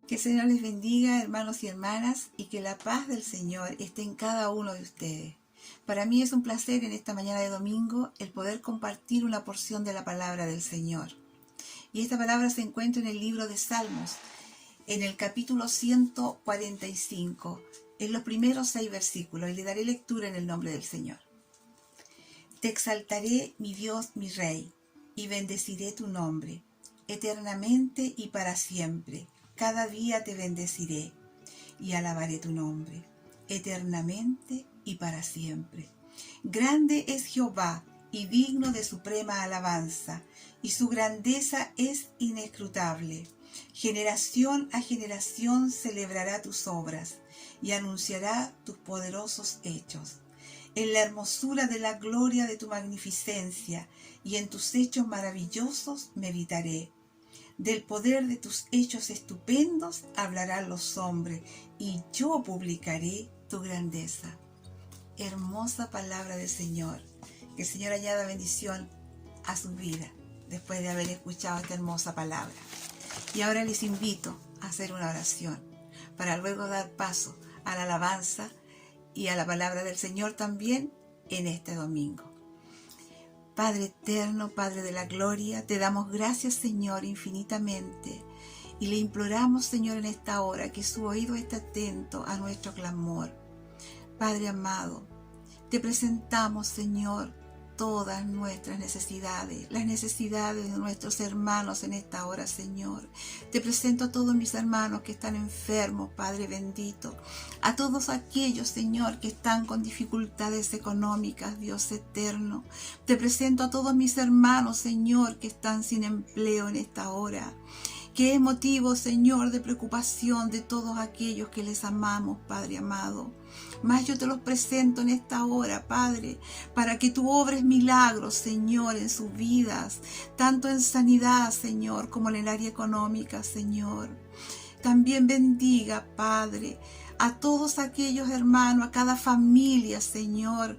Que el Señor les bendiga, hermanos y hermanas, y que la paz del Señor esté en cada uno de ustedes. Para mí es un placer en esta mañana de domingo el poder compartir una porción de la palabra del Señor. Y esta palabra se encuentra en el libro de Salmos, en el capítulo 145, en los primeros 6 versículos, y le daré lectura en el nombre del Señor. Te exaltaré, mi Dios, mi Rey, y bendeciré tu nombre, eternamente y para siempre. Cada día te bendeciré y alabaré tu nombre, eternamente y para siempre. Grande es Jehová y digno de suprema alabanza, y su grandeza es inescrutable. Generación a generación celebrará tus obras y anunciará tus poderosos hechos. En la hermosura de la gloria de tu magnificencia y en tus hechos maravillosos meditaré. Del poder de tus hechos estupendos hablarán los hombres, y yo publicaré tu grandeza. Hermosa palabra del Señor. Que el Señor añada bendición a su vida después de haber escuchado esta hermosa palabra. Y ahora les invito a hacer una oración para luego dar paso a la alabanza y a la palabra del Señor también en este domingo. Padre eterno, Padre de la gloria, te damos gracias, Señor, infinitamente, y le imploramos, Señor, en esta hora que su oído esté atento a nuestro clamor. Padre amado, te presentamos, Señor, todas nuestras necesidades, las necesidades de nuestros hermanos en esta hora, Señor. Te presento a todos mis hermanos que están enfermos, Padre bendito, a todos aquellos, Señor, que están con dificultades económicas, Dios eterno. Te presento a todos mis hermanos, Señor, que están sin empleo en esta hora, que es motivo, Señor, de preocupación de todos aquellos que les amamos, Padre amado. Mas yo te los presento en esta hora, Padre, para que tú obres milagros, Señor, en sus vidas, tanto en sanidad, Señor, como en el área económica, Señor. También bendiga, Padre, a todos aquellos hermanos, a cada familia, Señor,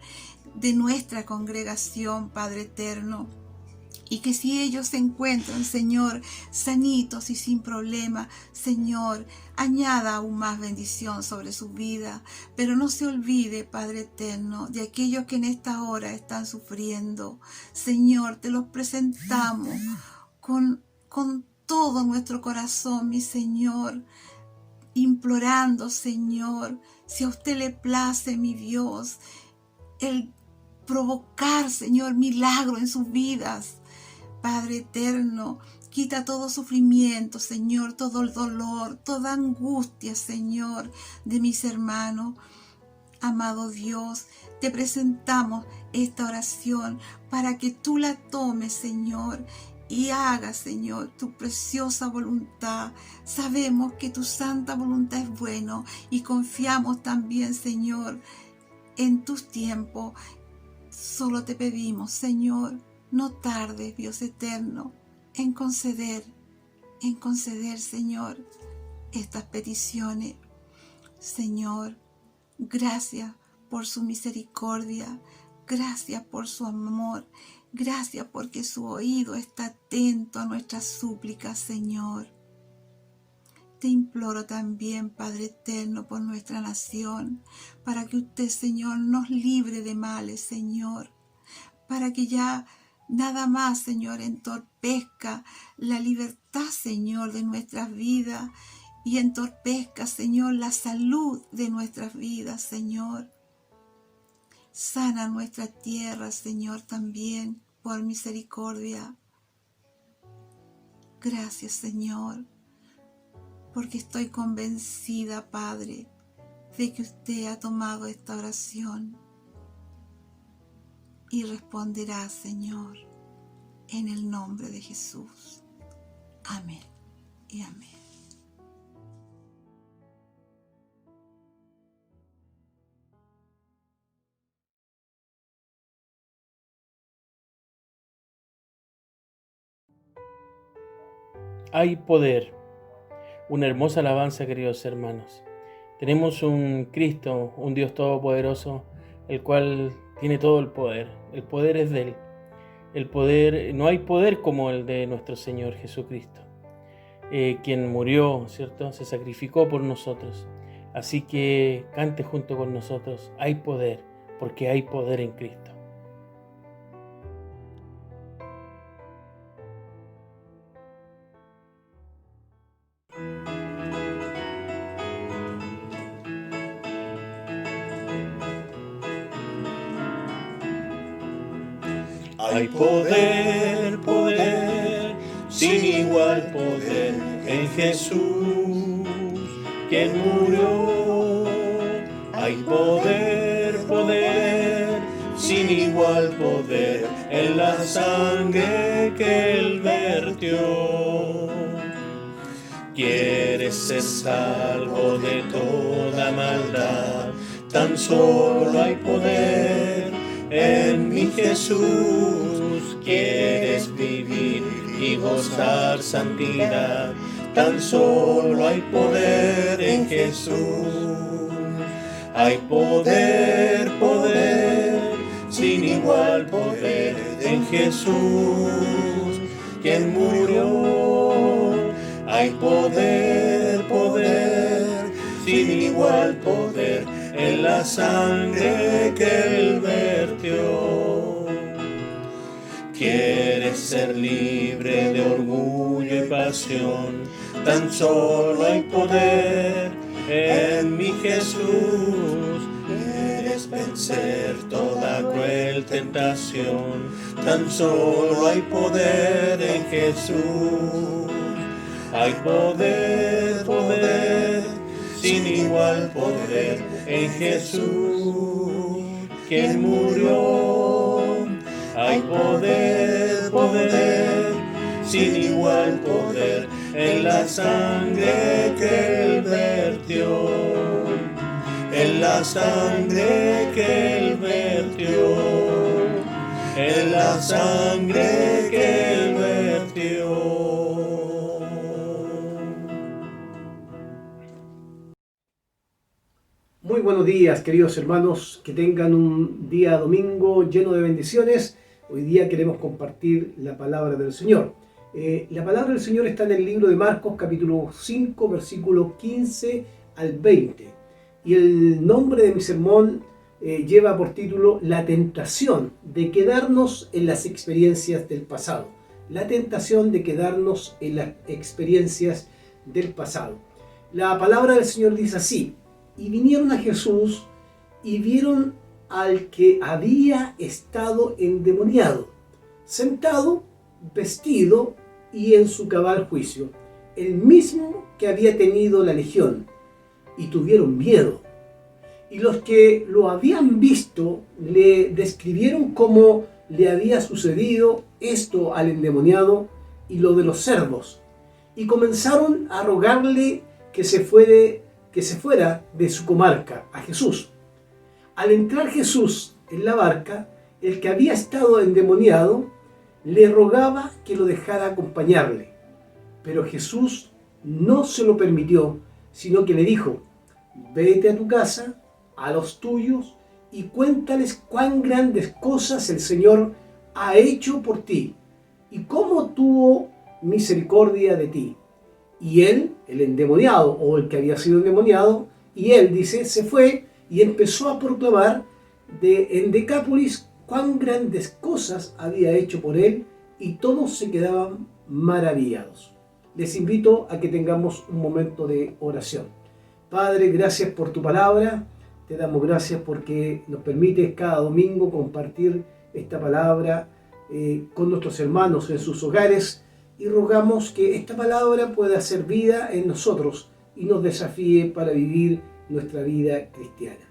de nuestra congregación, Padre eterno. Y que si ellos se encuentran, Señor, sanitos y sin problema, Señor, añada aún más bendición sobre su vida. Pero no se olvide, Padre eterno, de aquellos que en esta hora están sufriendo. Señor, te los presentamos con todo nuestro corazón, mi Señor, implorando, Señor, si a usted le place, mi Dios, el provocar, Señor, milagro en sus vidas. Padre eterno, quita todo sufrimiento, Señor, todo el dolor, toda angustia, Señor, de mis hermanos. Amado Dios, te presentamos esta oración para que tú la tomes, Señor, y hagas, Señor, tu preciosa voluntad. Sabemos que tu santa voluntad es bueno y confiamos también, Señor, en tus tiempos. Solo te pedimos, Señor, no tardes, Dios eterno, en conceder, Señor, estas peticiones. Señor, gracias por su misericordia, gracias por su amor, gracias porque su oído está atento a nuestras súplicas, Señor. Te imploro también, Padre eterno, por nuestra nación, para que usted, Señor, nos libre de males, Señor, para que ya nada más, Señor, entorpezca la libertad, Señor, de nuestras vidas y entorpezca, Señor, la salud de nuestras vidas, Señor. Sana nuestra tierra, Señor, también por misericordia. Gracias, Señor, porque estoy convencida, Padre, de que usted ha tomado esta oración y responderá, Señor, en el nombre de Jesús. Amén y amén. Hay poder. Una hermosa alabanza, queridos hermanos. Tenemos un Cristo, un Dios todopoderoso, el cual tiene todo el poder. El poder es de Él. El poder, no hay poder como el de nuestro Señor Jesucristo. quien murió, ¿cierto? Se sacrificó por nosotros. Así que cante junto con nosotros. Hay poder, porque hay poder en Cristo. Hay poder, poder, sin igual poder en Jesús, quien murió. Hay poder, poder, sin igual poder en la sangre que Él vertió. ¿Quieres ser salvo de toda maldad? Tan solo hay poder en mi Jesús. ¿Quieres vivir y gozar santidad? Tan solo hay poder en Jesús. Hay poder, poder, sin igual poder en Jesús, quien murió. Hay poder, poder, sin igual poder en la sangre que Él vertió. ¿Quieres ser libre de orgullo y pasión? Tan solo hay poder en mi Jesús. ¿Quieres vencer toda cruel tentación? Tan solo hay poder en Jesús. Hay poder, poder, sin igual poder en Jesús, quien murió. Hay poder, poder, sin igual poder en la sangre que Él vertió. En la sangre que Él vertió. En la sangre que Él vertió. Muy buenos días, queridos hermanos, que tengan un día domingo lleno de bendiciones. Hoy día queremos compartir la palabra del Señor. La palabra del Señor está en el libro de Marcos, capítulo 5, versículo 15 al 20. Y el nombre de mi sermón lleva por título La tentación de quedarnos en las experiencias del pasado. La tentación de quedarnos en las experiencias del pasado. La palabra del Señor dice así: y vinieron a Jesús y vieron al que había estado endemoniado, sentado, vestido y en su cabal juicio, el mismo que había tenido la legión, y tuvieron miedo. Y los que lo habían visto le describieron cómo le había sucedido esto al endemoniado y lo de los cerdos, y comenzaron a rogarle que se fuera de su comarca a Jesús. Al entrar Jesús en la barca, el que había estado endemoniado le rogaba que lo dejara acompañarle. Pero Jesús no se lo permitió, sino que le dijo: vete a tu casa, a los tuyos, y cuéntales cuán grandes cosas el Señor ha hecho por ti, y cómo tuvo misericordia de ti. Y él, el endemoniado, o el que había sido endemoniado, y él, dice, se fue y empezó a proclamar en Decápolis cuán grandes cosas había hecho por él, y todos se quedaban maravillados. Les invito a que tengamos un momento de oración. Padre, gracias por tu palabra. Te damos gracias porque nos permites cada domingo compartir esta palabra con nuestros hermanos en sus hogares. Y rogamos que esta palabra pueda hacer vida en nosotros y nos desafíe para vivir nuestra vida cristiana.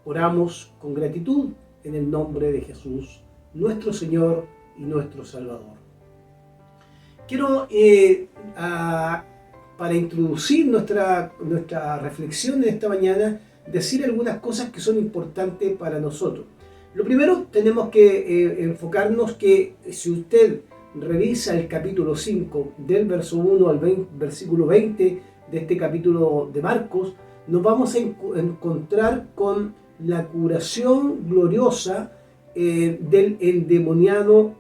Oramos con gratitud en el nombre de Jesús, nuestro Señor y nuestro Salvador. Quiero, para introducir nuestra reflexión en esta mañana, decir algunas cosas que son importantes para nosotros. Lo primero, tenemos que enfocarnos que si usted revisa el capítulo 5, del verso 1 al versículo 20 de este capítulo de Marcos, nos vamos a encontrar con la curación gloriosa del endemoniado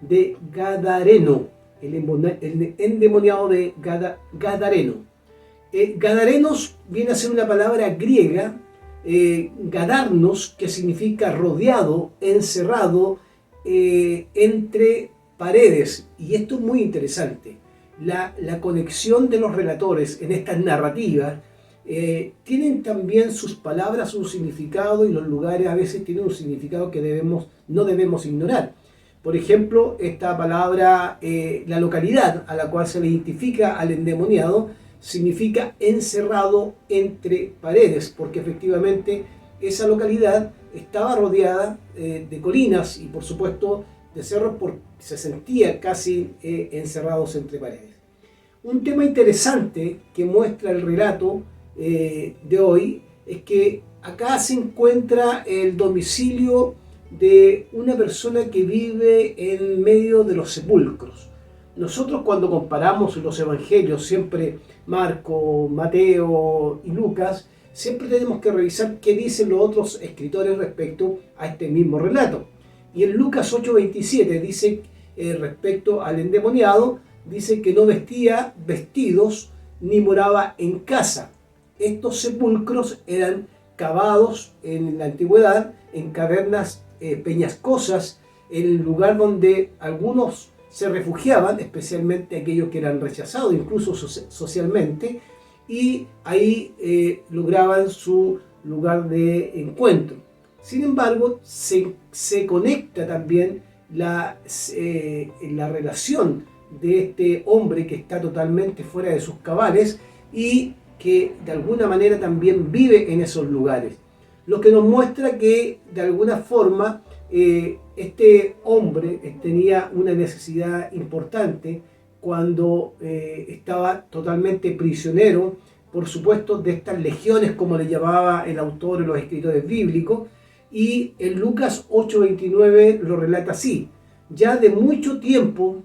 de Gadareno. el endemoniado de Gadareno. Gadarenos viene a ser una palabra griega, gadarnos, que significa rodeado, encerrado, entre paredes. Y esto es muy interesante. La conexión de los relatores en estas narrativas tienen también sus palabras, su significado, y los lugares a veces tienen un significado que no debemos ignorar. Por ejemplo, esta palabra, la localidad a la cual se le identifica al endemoniado, significa encerrado entre paredes, porque efectivamente esa localidad estaba rodeada de colinas y por supuesto de cerros, porque se sentía casi encerrados entre paredes. Un tema interesante que muestra el relato de hoy es que acá se encuentra el domicilio de una persona que vive en medio de los sepulcros. Nosotros, cuando comparamos los evangelios, siempre Marco, Mateo y Lucas, siempre tenemos que revisar qué dicen los otros escritores respecto a este mismo relato. Y en Lucas 8:27 dice, respecto al endemoniado, dice que no vestía vestidos ni moraba en casa. Estos sepulcros eran cavados en la antigüedad en cavernas peñascosas, en el lugar donde algunos se refugiaban, especialmente aquellos que eran rechazados, incluso socialmente, y ahí lograban su lugar de encuentro. Sin embargo, se conecta también la relación de este hombre que está totalmente fuera de sus cabales y que de alguna manera también vive en esos lugares. Lo que nos muestra que de alguna forma este hombre tenía una necesidad importante cuando estaba totalmente prisionero, por supuesto, de estas legiones, como le llamaba el autor de los escritores bíblicos, y en Lucas 8:29 lo relata así: ya de mucho tiempo,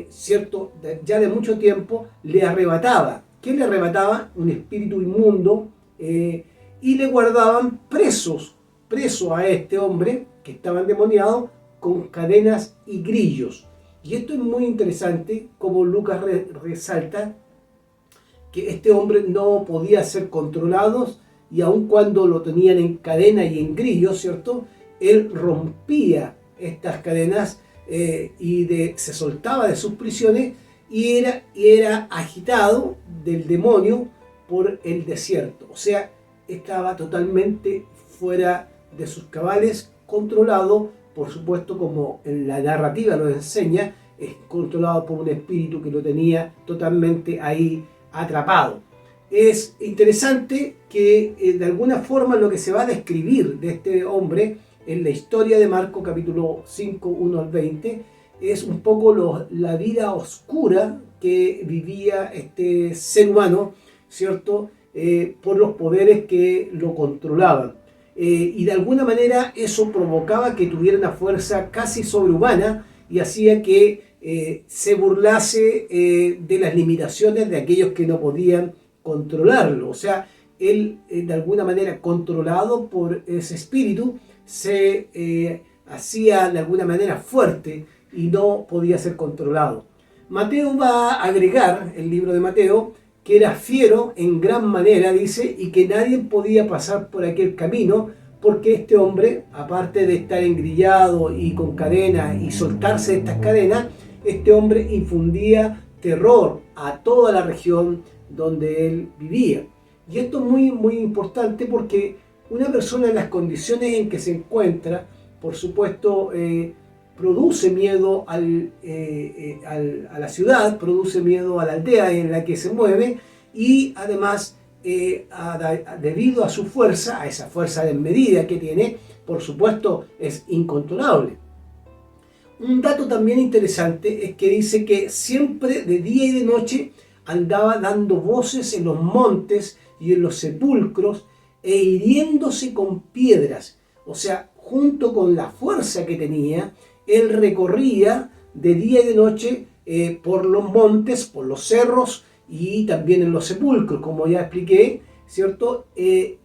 ¿cierto? Ya de mucho tiempo le arrebataba. ¿Qué le arrebataba? Un espíritu inmundo, y le guardaban preso a este hombre que estaba endemoniado con cadenas y grillos. Y esto es muy interesante, como Lucas resalta que este hombre no podía ser controlado, y aun cuando lo tenían en cadena y en grillos, ¿cierto?, él rompía estas cadenas se soltaba de sus prisiones y era agitado del demonio por el desierto. O sea, estaba totalmente fuera de sus cabales, controlado, por supuesto, como en la narrativa lo enseña, es controlado por un espíritu que lo tenía totalmente ahí atrapado. Es interesante que de alguna forma lo que se va a describir de este hombre en la historia de Marcos capítulo 5, 1 al 20, es un poco la vida oscura que vivía este ser humano, ¿cierto?, por los poderes que lo controlaban. Y de alguna manera eso provocaba que tuviera una fuerza casi sobrehumana y hacía que se burlase de las limitaciones de aquellos que no podían controlarlo. O sea, él de alguna manera, controlado por ese espíritu, se hacía de alguna manera fuerte y no podía ser controlado. Mateo va a agregar, el libro de Mateo, que era fiero en gran manera, dice, y que nadie podía pasar por aquel camino, porque este hombre, aparte de estar engrillado y con cadenas y soltarse de estas cadenas, este hombre infundía terror a toda la región donde él vivía. Y esto es muy, muy importante, porque una persona en las condiciones en que se encuentra, por supuesto, produce miedo a la ciudad, produce miedo a la aldea en la que se mueve, y además, debido a su fuerza, a esa fuerza desmedida que tiene, por supuesto, es incontrolable. Un dato también interesante es que dice que siempre de día y de noche andaba dando voces en los montes y en los sepulcros e hiriéndose con piedras. O sea, junto con la fuerza que tenía, él recorría de día y de noche por los montes, por los cerros y también en los sepulcros, como ya expliqué, ¿cierto?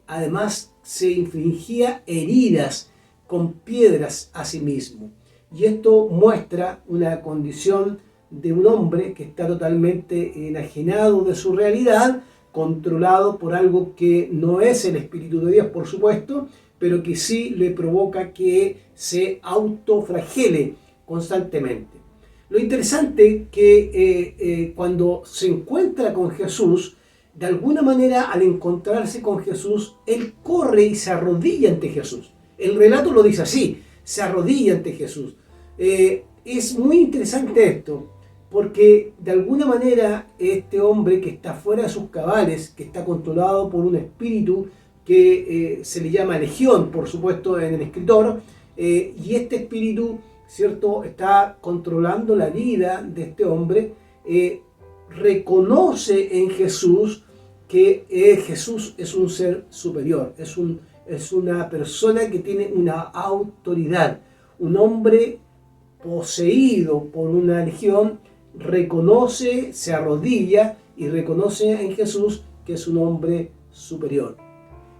Además se infligía heridas con piedras a sí mismo. Y esto muestra una condición de un hombre que está totalmente enajenado de su realidad, controlado por algo que no es el Espíritu de Dios, por supuesto, pero que sí le provoca que se autoflagele constantemente. Lo interesante que cuando se encuentra con Jesús, de alguna manera al encontrarse con Jesús, él corre y se arrodilla ante Jesús. El relato lo dice así, se arrodilla ante Jesús. Es muy interesante esto, porque de alguna manera este hombre que está fuera de sus cabales, que está controlado por un espíritu que se le llama legión, por supuesto, en el escritor, y este espíritu, ¿cierto?, está controlando la vida de este hombre, reconoce en Jesús que Jesús es un ser superior, es una persona que tiene una autoridad, un hombre poseído por una legión, reconoce, se arrodilla y reconoce en Jesús que es un hombre superior.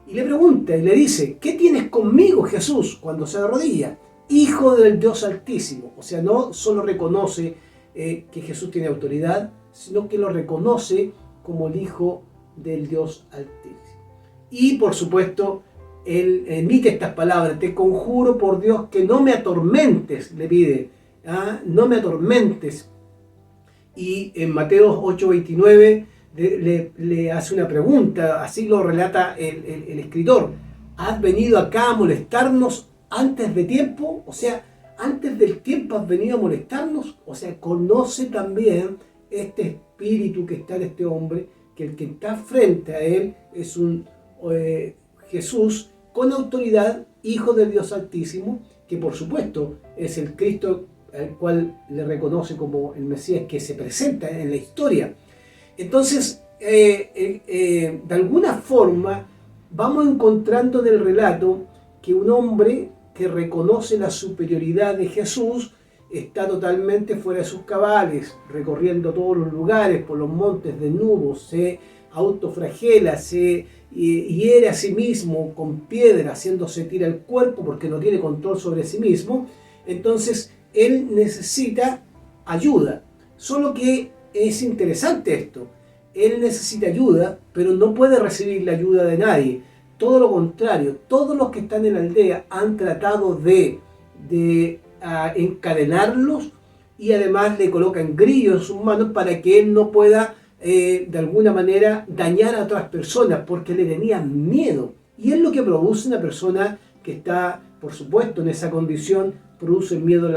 Y le pregunta y le dice, ¿qué tienes conmigo, Jesús? Cuando se arrodilla, Hijo del Dios Altísimo. O sea, no solo reconoce que Jesús tiene autoridad, sino que lo reconoce como el Hijo del Dios Altísimo. Y por supuesto, él emite estas palabras, te conjuro por Dios que no me atormentes, le pide, no me atormentes. Y en Mateo 8:29 le hace una pregunta, así lo relata el escritor, ¿has venido acá a molestarnos antes de tiempo? O sea, antes del tiempo has venido a molestarnos. O sea, conoce también este espíritu que está en este hombre, que el que está frente a él es un Jesús con autoridad, Hijo del Dios Altísimo, que por supuesto es el Cristo al cual le reconoce como el Mesías que se presenta en la historia. Entonces, de alguna forma, vamos encontrando en el relato que un hombre que reconoce la superioridad de Jesús está totalmente fuera de sus cabales, recorriendo todos los lugares, por los montes desnudos, se autoflagela, se hiere a sí mismo con piedra, haciéndose tira el cuerpo porque no tiene control sobre sí mismo. Entonces, él necesita ayuda. Solo que es interesante esto. Él necesita ayuda, pero no puede recibir la ayuda de nadie. Todo lo contrario, todos los que están en la aldea han tratado de encadenarlos y además le colocan grillos en sus manos para que él no pueda de alguna manera dañar a otras personas porque le tenían miedo. Y es lo que produce una persona que está, por supuesto, en esa condición, produce miedo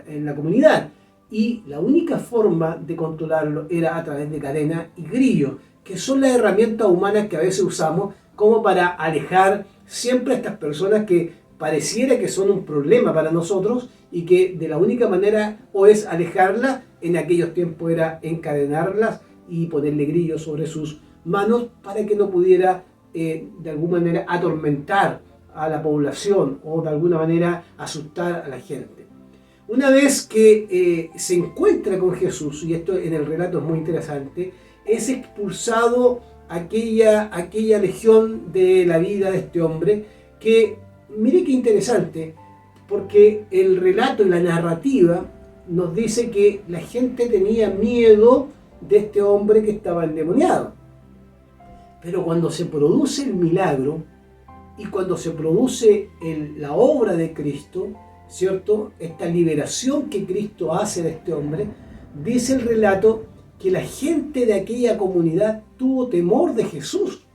en la comunidad. Y la única forma de controlarlo era a través de cadenas y grillos, que son las herramientas humanas que a veces usamos como para alejar siempre a estas personas que pareciera que son un problema para nosotros y que de la única manera o es alejarlas, en aquellos tiempos era encadenarlas y ponerle grillos sobre sus manos para que no pudiera de alguna manera atormentar a la población o de alguna manera asustar a la gente. Una vez que se encuentra con Jesús, y esto en el relato es muy interesante, es expulsado aquella legión de la vida de este hombre que, mire qué interesante, porque el relato y la narrativa nos dice que la gente tenía miedo de este hombre que estaba endemoniado. Pero cuando se produce el milagro y cuando se produce la obra de Cristo, ¿cierto?, esta liberación que Cristo hace de este hombre, dice el relato que la gente de aquella comunidad tuvo temor de Jesús,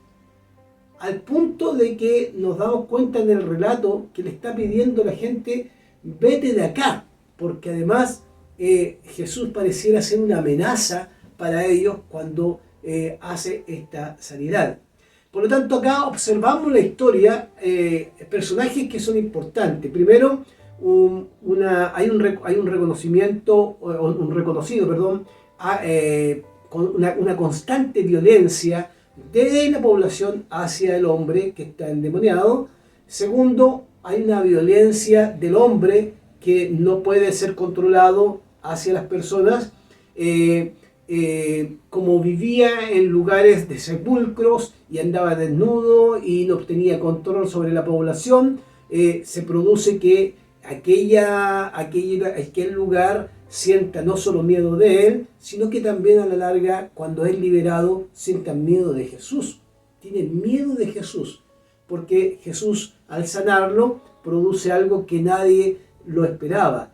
al punto de que nos damos cuenta en el relato que le está pidiendo a la gente, vete de acá, porque además Jesús pareciera ser una amenaza para ellos cuando hace esta sanidad. Por lo tanto, acá observamos la historia, personajes que son importantes. Primero, hay un reconocimiento, con una constante violencia de la población hacia el hombre que está endemoniado. Segundo, hay una violencia del hombre que no puede ser controlado hacia las personas. Como vivía en lugares de sepulcros y andaba desnudo y no tenía control sobre la población, se produce que aquel lugar sienta no solo miedo de él, sino que también a la larga, cuando es liberado, sientan miedo de Jesús. Tienen miedo de Jesús, porque Jesús, al sanarlo, produce algo que nadie lo esperaba,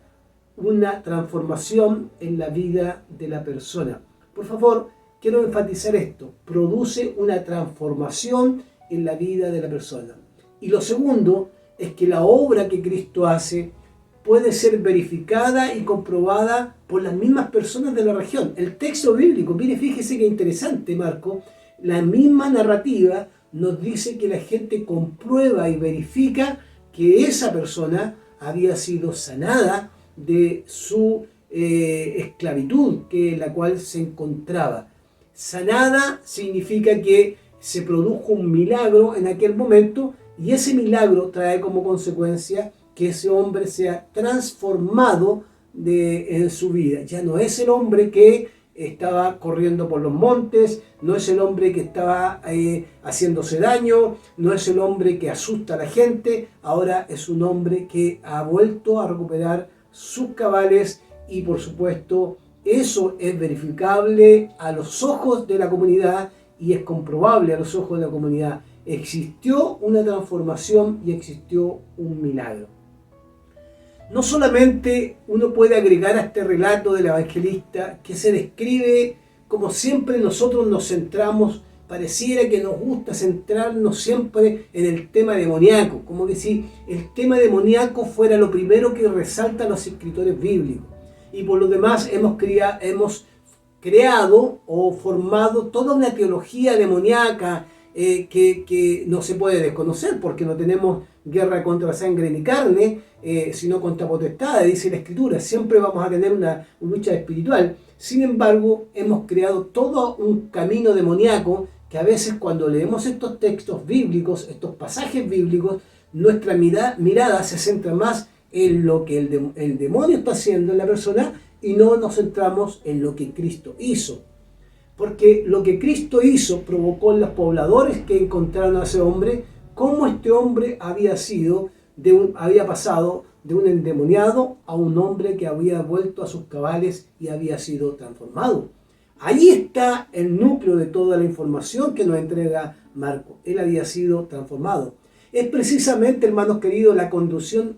una transformación en la vida de la persona. Por favor, quiero enfatizar esto: produce una transformación en la vida de la persona. Y lo segundo es que la obra que Cristo hace puede ser verificada y comprobada por las mismas personas de la región. El texto bíblico, mire, fíjese qué interesante, Marco, la misma narrativa nos dice que la gente comprueba y verifica que esa persona había sido sanada de su esclavitud en la cual se encontraba. Sanada significa que se produjo un milagro en aquel momento, y ese milagro trae como consecuencia que ese hombre sea transformado en su vida. Ya no es el hombre que estaba corriendo por los montes, no es el hombre que estaba haciéndose daño, no es el hombre que asusta a la gente, ahora es un hombre que ha vuelto a recuperar sus cabales, y por supuesto eso es verificable a los ojos de la comunidad y es comprobable a los ojos de la comunidad. Existió una transformación y existió un milagro. No solamente uno puede agregar a este relato del evangelista que se describe como siempre nosotros nos centramos, pareciera que nos gusta centrarnos siempre en el tema demoníaco, como que si el tema demoníaco fuera lo primero que resaltan los escritores bíblicos. Y por lo demás hemos creado o formado toda una teología demoníaca que no se puede desconocer, porque no tenemos guerra contra sangre ni carne, sino contra potestades, dice la Escritura. Siempre vamos a tener una lucha espiritual. Sin embargo, hemos creado todo un camino demoníaco que a veces cuando leemos estos textos bíblicos, estos pasajes bíblicos, nuestra mirada se centra más en lo que el demonio está haciendo en la persona y no nos centramos en lo que Cristo hizo. Porque lo que Cristo hizo provocó en los pobladores que encontraron a ese hombre cómo este hombre había pasado de un endemoniado a un hombre que había vuelto a sus cabales y había sido transformado. Ahí está el núcleo de toda la información que nos entrega Marco. Él había sido transformado. Es precisamente, hermanos queridos, la condición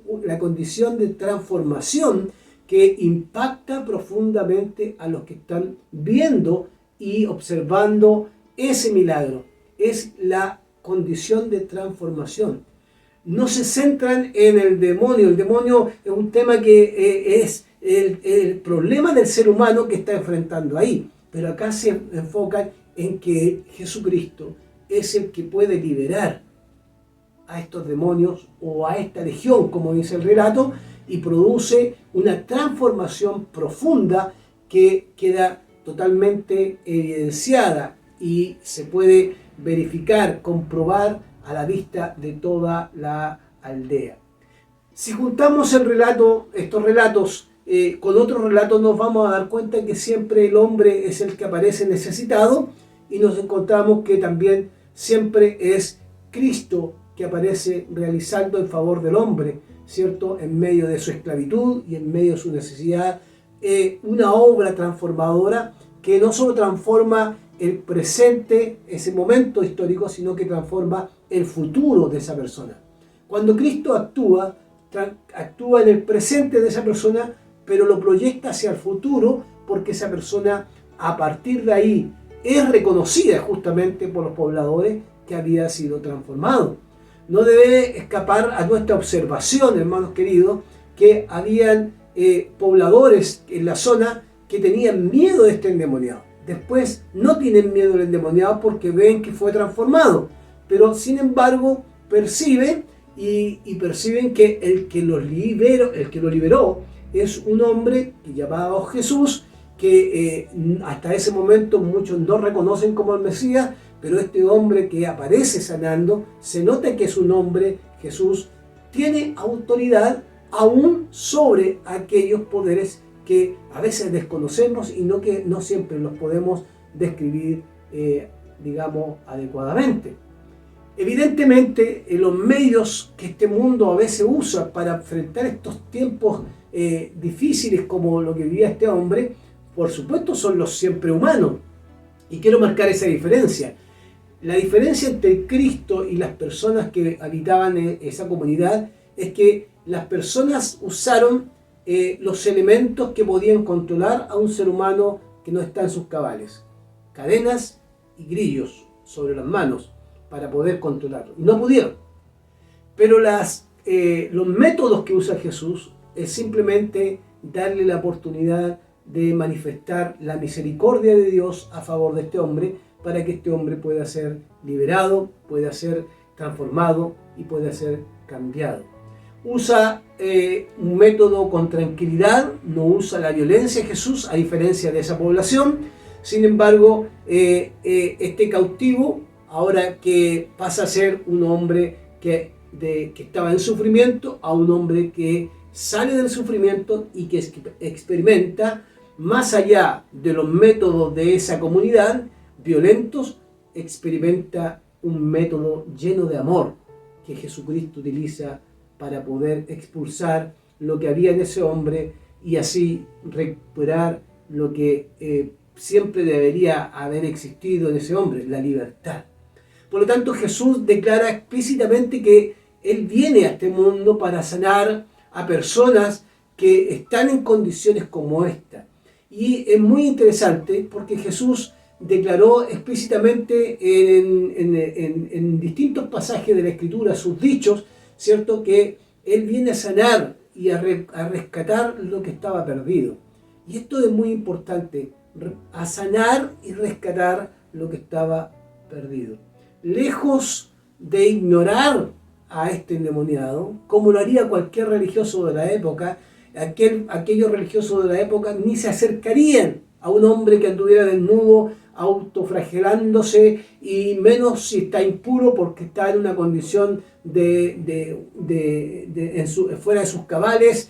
de transformación que impacta profundamente a los que están viendo y observando ese milagro. Es la condición de transformación. No se centran en el demonio. El demonio es un tema que es el problema del ser humano que está enfrentando ahí. Pero acá se enfocan en que Jesucristo es el que puede liberar a estos demonios o a esta legión, como dice el relato, y produce una transformación profunda que queda totalmente evidenciada y se puede verificar, comprobar a la vista de toda la aldea. Si juntamos estos relatos con otros relatos, nos vamos a dar cuenta que siempre el hombre es el que aparece necesitado, y nos encontramos que también siempre es Cristo que aparece realizando en favor del hombre, ¿cierto? En medio de su esclavitud y en medio de su necesidad, una obra transformadora que no solo transforma el presente, ese momento histórico, sino que transforma el futuro de esa persona. Cuando Cristo actúa en el presente de esa persona, pero lo proyecta hacia el futuro, porque esa persona a partir de ahí es reconocida justamente por los pobladores que había sido transformado. No debe escapar a nuestra observación, hermanos queridos, que habían pobladores en la zona que tenían miedo de este endemoniado. Después no tienen miedo del endemoniado porque ven que fue transformado, pero sin embargo perciben que el que lo liberó es un hombre llamado Jesús, que hasta ese momento muchos no reconocen como el Mesías, pero este hombre que aparece sanando, se nota que es un hombre, Jesús, tiene autoridad aún sobre aquellos poderes que a veces desconocemos y que no siempre los podemos describir, adecuadamente. Evidentemente, los medios que este mundo a veces usa para enfrentar estos tiempos difíciles como lo que vivía este hombre, por supuesto son los siempre humanos. Y quiero marcar esa diferencia. La diferencia entre Cristo y las personas que habitaban en esa comunidad es que las personas usaron los elementos que podían controlar a un ser humano que no está en sus cabales. Cadenas y grillos sobre las manos para poder controlarlo. Y no pudieron. Pero los métodos que usa Jesús es simplemente darle la oportunidad de manifestar la misericordia de Dios a favor de este hombre para que este hombre pueda ser liberado, pueda ser transformado y pueda ser cambiado. Usa un método con tranquilidad, no usa la violencia Jesús, a diferencia de esa población. Sin embargo, este cautivo, ahora que pasa a ser un hombre que estaba en sufrimiento, a un hombre que sale del sufrimiento y que experimenta, más allá de los métodos de esa comunidad violentos, experimenta un método lleno de amor que Jesucristo utiliza para poder expulsar lo que había en ese hombre y así recuperar lo que siempre debería haber existido en ese hombre, la libertad. Por lo tanto, Jesús declara explícitamente que Él viene a este mundo para sanar a personas que están en condiciones como esta. Y es muy interesante porque Jesús declaró explícitamente en distintos pasajes de la Escritura, sus dichos, ¿cierto? Que Él viene a sanar y a rescatar lo que estaba perdido. Y esto es muy importante, a sanar y rescatar lo que estaba perdido. Lejos de ignorar a este endemoniado, como lo haría cualquier religioso de la época, aquellos religiosos de la época ni se acercarían a un hombre que anduviera desnudo, autoflagelándose, y menos si está impuro porque está en una condición fuera de sus cabales,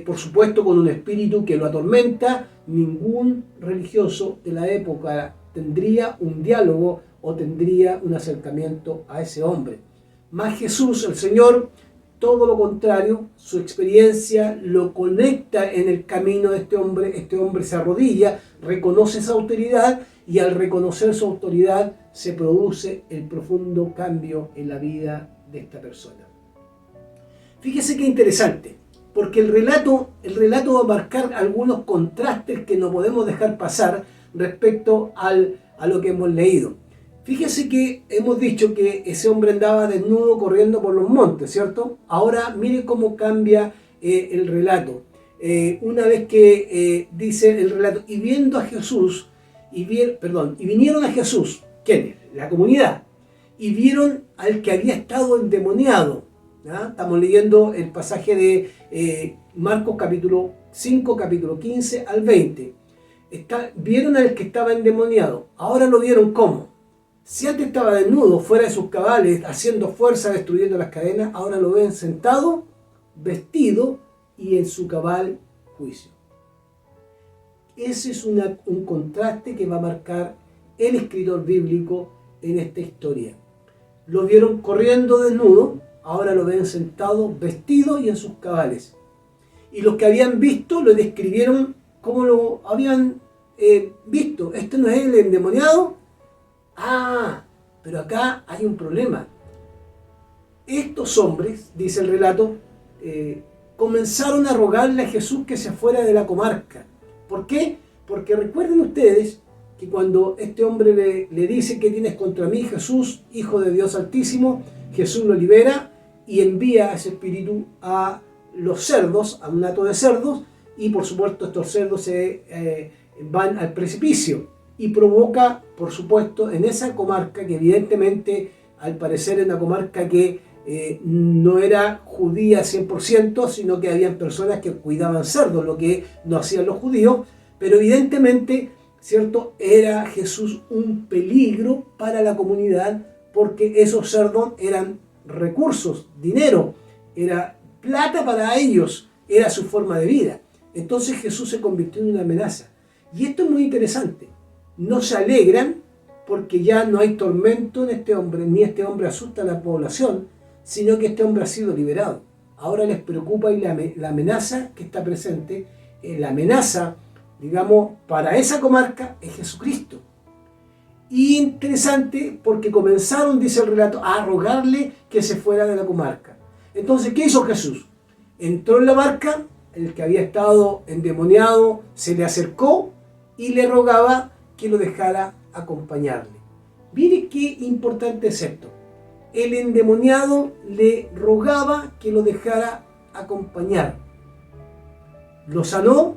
por supuesto con un espíritu que lo atormenta. Ningún religioso de la época tendría un diálogo o tendría un acercamiento a ese hombre. Más Jesús, el Señor, todo lo contrario, su experiencia lo conecta en el camino de este hombre se arrodilla, reconoce esa autoridad y al reconocer su autoridad se produce el profundo cambio en la vida de esta persona. Fíjese qué interesante, porque el relato va a marcar algunos contrastes que no podemos dejar pasar respecto a lo que hemos leído. Fíjese que hemos dicho que ese hombre andaba desnudo corriendo por los montes, ¿cierto? Ahora mire cómo cambia el relato. Una vez que dice el relato, y viendo a Jesús, y vinieron a Jesús, ¿quiénes? La comunidad, y vieron al que había estado endemoniado. ¿Ya? Estamos leyendo el pasaje de Marcos capítulo 5, capítulo 15 al 20. Vieron al que estaba endemoniado. Ahora lo vieron ¿cómo? Si antes estaba desnudo, fuera de sus cabales, haciendo fuerza, destruyendo las cadenas, ahora lo ven sentado, vestido y en su cabal juicio. Ese es un contraste que va a marcar el escritor bíblico en esta historia. Lo vieron corriendo desnudo, ahora lo ven sentado, vestido y en sus cabales. Y los que habían visto lo describieron como lo habían visto. ¿Este no es el endemoniado? Ah, pero acá hay un problema. Estos hombres, dice el relato, comenzaron a rogarle a Jesús que se fuera de la comarca. ¿Por qué? Porque recuerden ustedes que cuando este hombre le dice ¿qué tienes contra mí, Jesús, Hijo de Dios Altísimo? Jesús lo libera y envía a ese espíritu a los cerdos, a un hato de cerdos, y por supuesto estos cerdos se van al precipicio. Y provoca, por supuesto, en esa comarca, que evidentemente, al parecer, es una comarca que no era judía 100%, sino que habían personas que cuidaban cerdos, lo que no hacían los judíos, pero evidentemente, ¿cierto?, era Jesús un peligro para la comunidad, porque esos cerdos eran recursos, dinero, era plata para ellos, era su forma de vida. Entonces Jesús se convirtió en una amenaza. Y esto es muy interesante. No se alegran porque ya no hay tormento en este hombre, ni este hombre asusta a la población, sino que este hombre ha sido liberado. ahora les preocupa y la amenaza que está presente, la amenaza, digamos, para esa comarca es Jesucristo. Y interesante porque comenzaron, dice el relato, a rogarle que se fuera de la comarca. Entonces, ¿qué hizo Jesús? Entró en la barca, el que había estado endemoniado se le acercó y le rogaba que lo dejara acompañarle. Mire qué importante es esto. El endemoniado le rogaba que lo dejara acompañar. Lo sanó,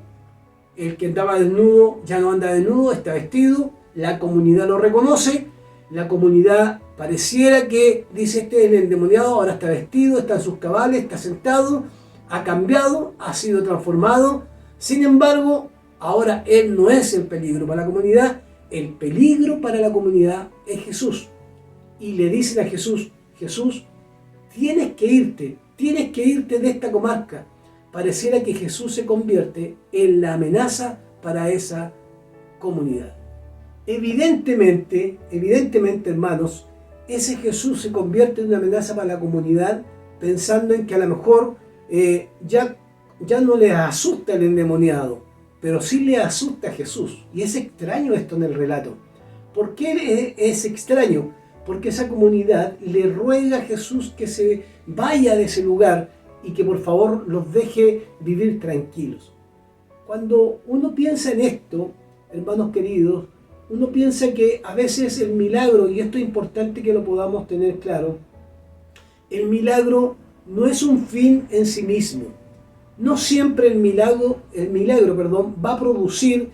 el que andaba desnudo ya no anda desnudo, está vestido, la comunidad lo reconoce, la comunidad pareciera que dice este es el endemoniado, ahora está vestido, está en sus cabales, está sentado, ha cambiado, ha sido transformado. Sin embargo, ahora él no es el peligro para la comunidad, el peligro para la comunidad es Jesús. Y le dicen a Jesús, Jesús, tienes que irte de esta comarca. Pareciera que Jesús se convierte en la amenaza para esa comunidad. Evidentemente, hermanos, ese Jesús se convierte en una amenaza para la comunidad pensando en que a lo mejor ya no les asusta el endemoniado, pero sí le asusta a Jesús. Y es extraño esto en el relato. ¿Por qué es extraño? Porque esa comunidad le ruega a Jesús que se vaya de ese lugar y que por favor los deje vivir tranquilos. Cuando uno piensa en esto, hermanos queridos, uno piensa que a veces el milagro, y esto es importante que lo podamos tener claro, el milagro no es un fin en sí mismo. No siempre el milagro, va a producir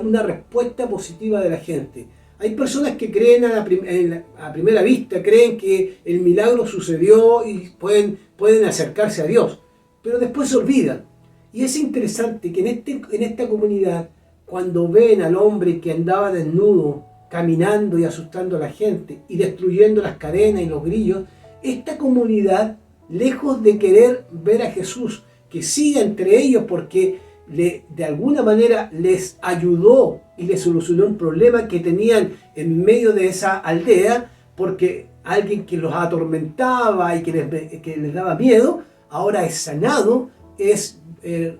una respuesta positiva de la gente. Hay personas que creen a primera vista, creen que el milagro sucedió y pueden acercarse a Dios, pero después se olvidan. Y es interesante que en esta comunidad, cuando ven al hombre que andaba desnudo, caminando y asustando a la gente y destruyendo las cadenas y los grillos, esta comunidad, lejos de querer ver a Jesús que siga entre ellos porque de alguna manera les ayudó y les solucionó un problema que tenían en medio de esa aldea, porque alguien que los atormentaba y que les daba miedo, ahora es sanado, es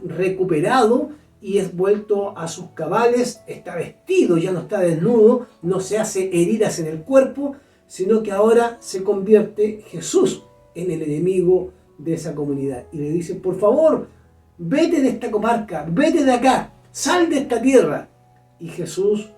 recuperado y es vuelto a sus cabales, está vestido, ya no está desnudo, no se hace heridas en el cuerpo, sino que ahora se convierte Jesús en el enemigo de esa comunidad. Y le dicen, por favor, vete de esta comarca, vete de acá, sal de esta tierra. Y Jesús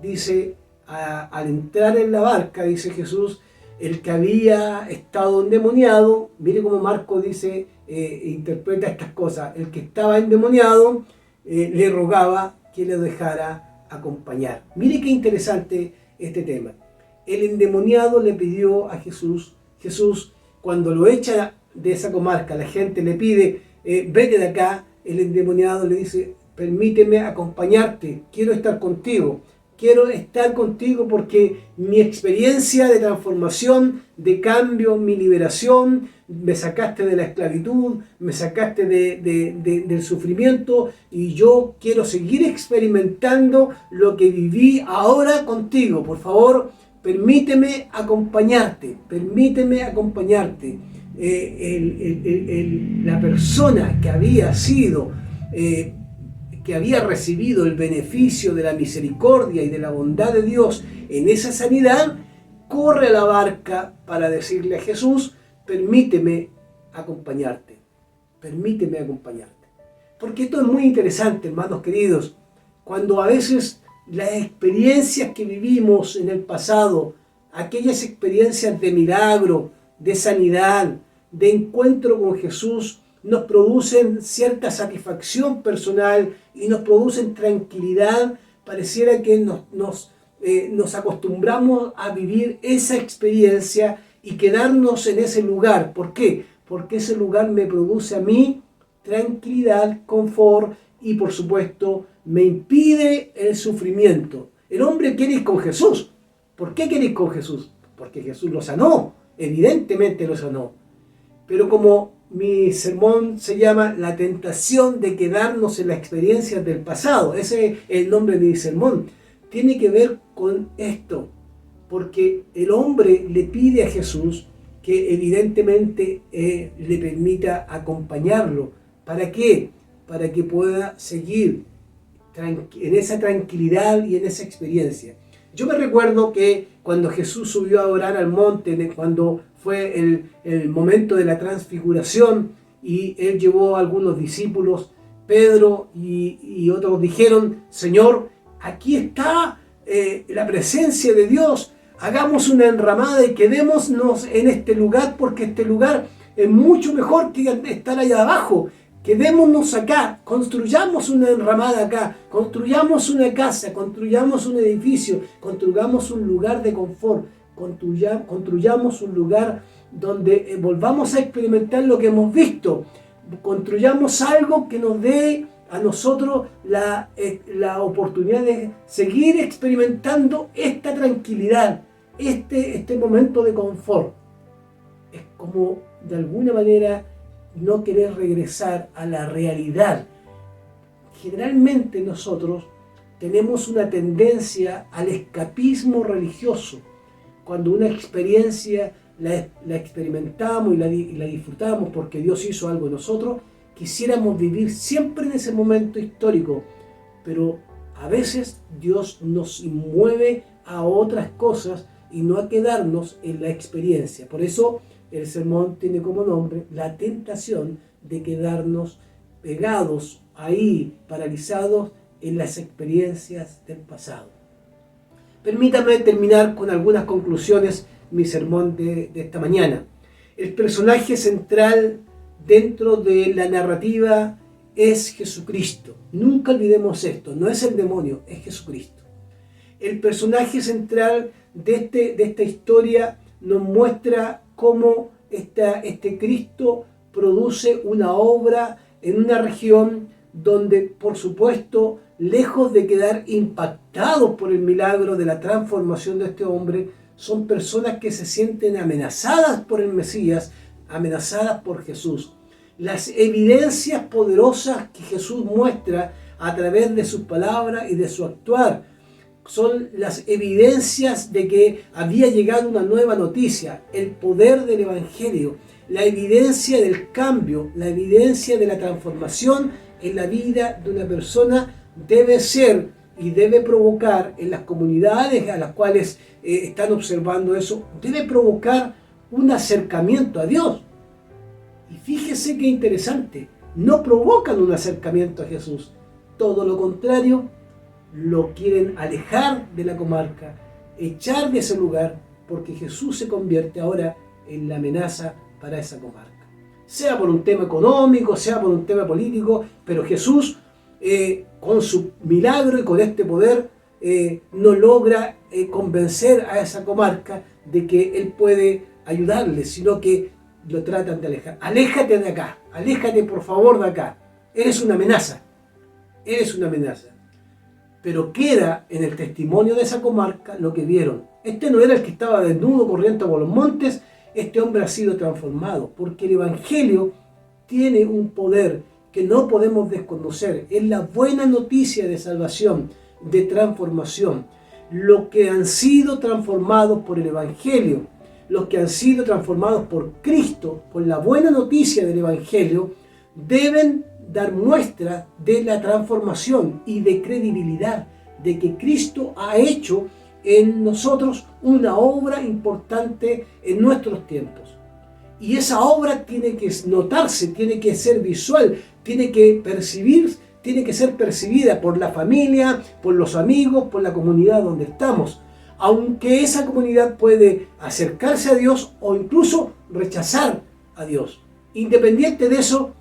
dice, al entrar en la barca, dice Jesús, el que había estado endemoniado, mire cómo Marcos dice, interpreta estas cosas, el que estaba endemoniado le rogaba que le dejara acompañar. Mire qué interesante este tema. El endemoniado le pidió a Jesús, cuando lo echa de esa comarca, la gente le pide, vete de acá, el endemoniado le dice, permíteme acompañarte, quiero estar contigo porque mi experiencia de transformación, de cambio, mi liberación, me sacaste de la esclavitud, me sacaste del sufrimiento y yo quiero seguir experimentando lo que viví ahora contigo. Por favor, permíteme acompañarte. La persona que había sido, que había recibido el beneficio de la misericordia y de la bondad de Dios en esa sanidad, corre a la barca para decirle a Jesús, permíteme acompañarte. Porque esto es muy interesante, hermanos queridos, cuando a veces las experiencias que vivimos en el pasado, aquellas experiencias de milagro, de sanidad, de encuentro con Jesús, nos producen cierta satisfacción personal y nos producen tranquilidad, pareciera que nos acostumbramos a vivir esa experiencia y quedarnos en ese lugar. ¿Por qué? Porque ese lugar me produce a mí tranquilidad, confort y por supuesto me impide el sufrimiento. El hombre quiere ir con Jesús. ¿Por qué quiere ir con Jesús? Porque Jesús lo sanó, evidentemente lo sanó. Pero como mi sermón se llama La tentación de quedarnos en las experiencias del pasado, ese es el nombre de mi sermón, tiene que ver con esto, porque el hombre le pide a Jesús que que evidentemente le permita acompañarlo. ¿Para qué? Para que pueda seguir en esa tranquilidad y en esa experiencia. Yo me recuerdo que cuando Jesús subió a orar al monte, cuando fue el momento de la transfiguración y Él llevó a algunos discípulos, Pedro y otros dijeron: Señor, aquí está la presencia de Dios, hagamos una enramada y quedémonos en este lugar, porque este lugar es mucho mejor que estar allá abajo. Quedémonos acá, construyamos una enramada acá, construyamos una casa, construyamos un edificio, construyamos un lugar de confort, construyamos un lugar donde volvamos a experimentar lo que hemos visto, construyamos algo que nos dé a nosotros la oportunidad de seguir experimentando esta tranquilidad, este momento de confort. Es como de alguna manera no querer regresar a la realidad. Generalmente nosotros tenemos una tendencia al escapismo religioso. Cuando una experiencia la experimentamos y la disfrutamos porque Dios hizo algo en nosotros, quisiéramos vivir siempre en ese momento histórico, pero a veces Dios nos mueve a otras cosas y no a quedarnos en la experiencia. Por eso el sermón tiene como nombre la tentación de quedarnos pegados ahí, paralizados en las experiencias del pasado. Permítame terminar con algunas conclusiones mi sermón de esta mañana. El personaje central dentro de la narrativa es Jesucristo. Nunca olvidemos esto, no es el demonio, es Jesucristo. El personaje central de esta historia nos muestra cómo este Cristo produce una obra en una región donde, por supuesto, lejos de quedar impactados por el milagro de la transformación de este hombre, son personas que se sienten amenazadas por el Mesías, amenazadas por Jesús. Las evidencias poderosas que Jesús muestra a través de sus palabras y de su actuar son las evidencias de que había llegado una nueva noticia, el poder del Evangelio, la evidencia del cambio, la evidencia de la transformación en la vida de una persona debe ser y debe provocar en las comunidades a las cuales están observando eso, debe provocar un acercamiento a Dios. Y fíjese qué interesante, no provocan un acercamiento a Jesús, todo lo contrario, lo quieren alejar de la comarca, echar de ese lugar, porque Jesús se convierte ahora en la amenaza para esa comarca. Sea por un tema económico, sea por un tema político, pero Jesús, con su milagro y con este poder, no logra convencer a esa comarca de que Él puede ayudarle, sino que lo tratan de alejar. Aléjate de acá, aléjate por favor de acá. Eres una amenaza, eres una amenaza. Pero queda en el testimonio de esa comarca lo que vieron. Este no era el que estaba desnudo corriendo por los montes, este hombre ha sido transformado, porque el Evangelio tiene un poder que no podemos desconocer. Es la buena noticia de salvación, de transformación. Los que han sido transformados por el Evangelio, los que han sido transformados por Cristo, por la buena noticia del Evangelio, deben dar muestra de la transformación y de credibilidad, de que Cristo ha hecho en nosotros una obra importante en nuestros tiempos. Y esa obra tiene que notarse, tiene que ser visual, tiene que ser percibida por la familia, por los amigos, por la comunidad donde estamos. Aunque esa comunidad puede acercarse a Dios o incluso rechazar a Dios. Independiente de eso,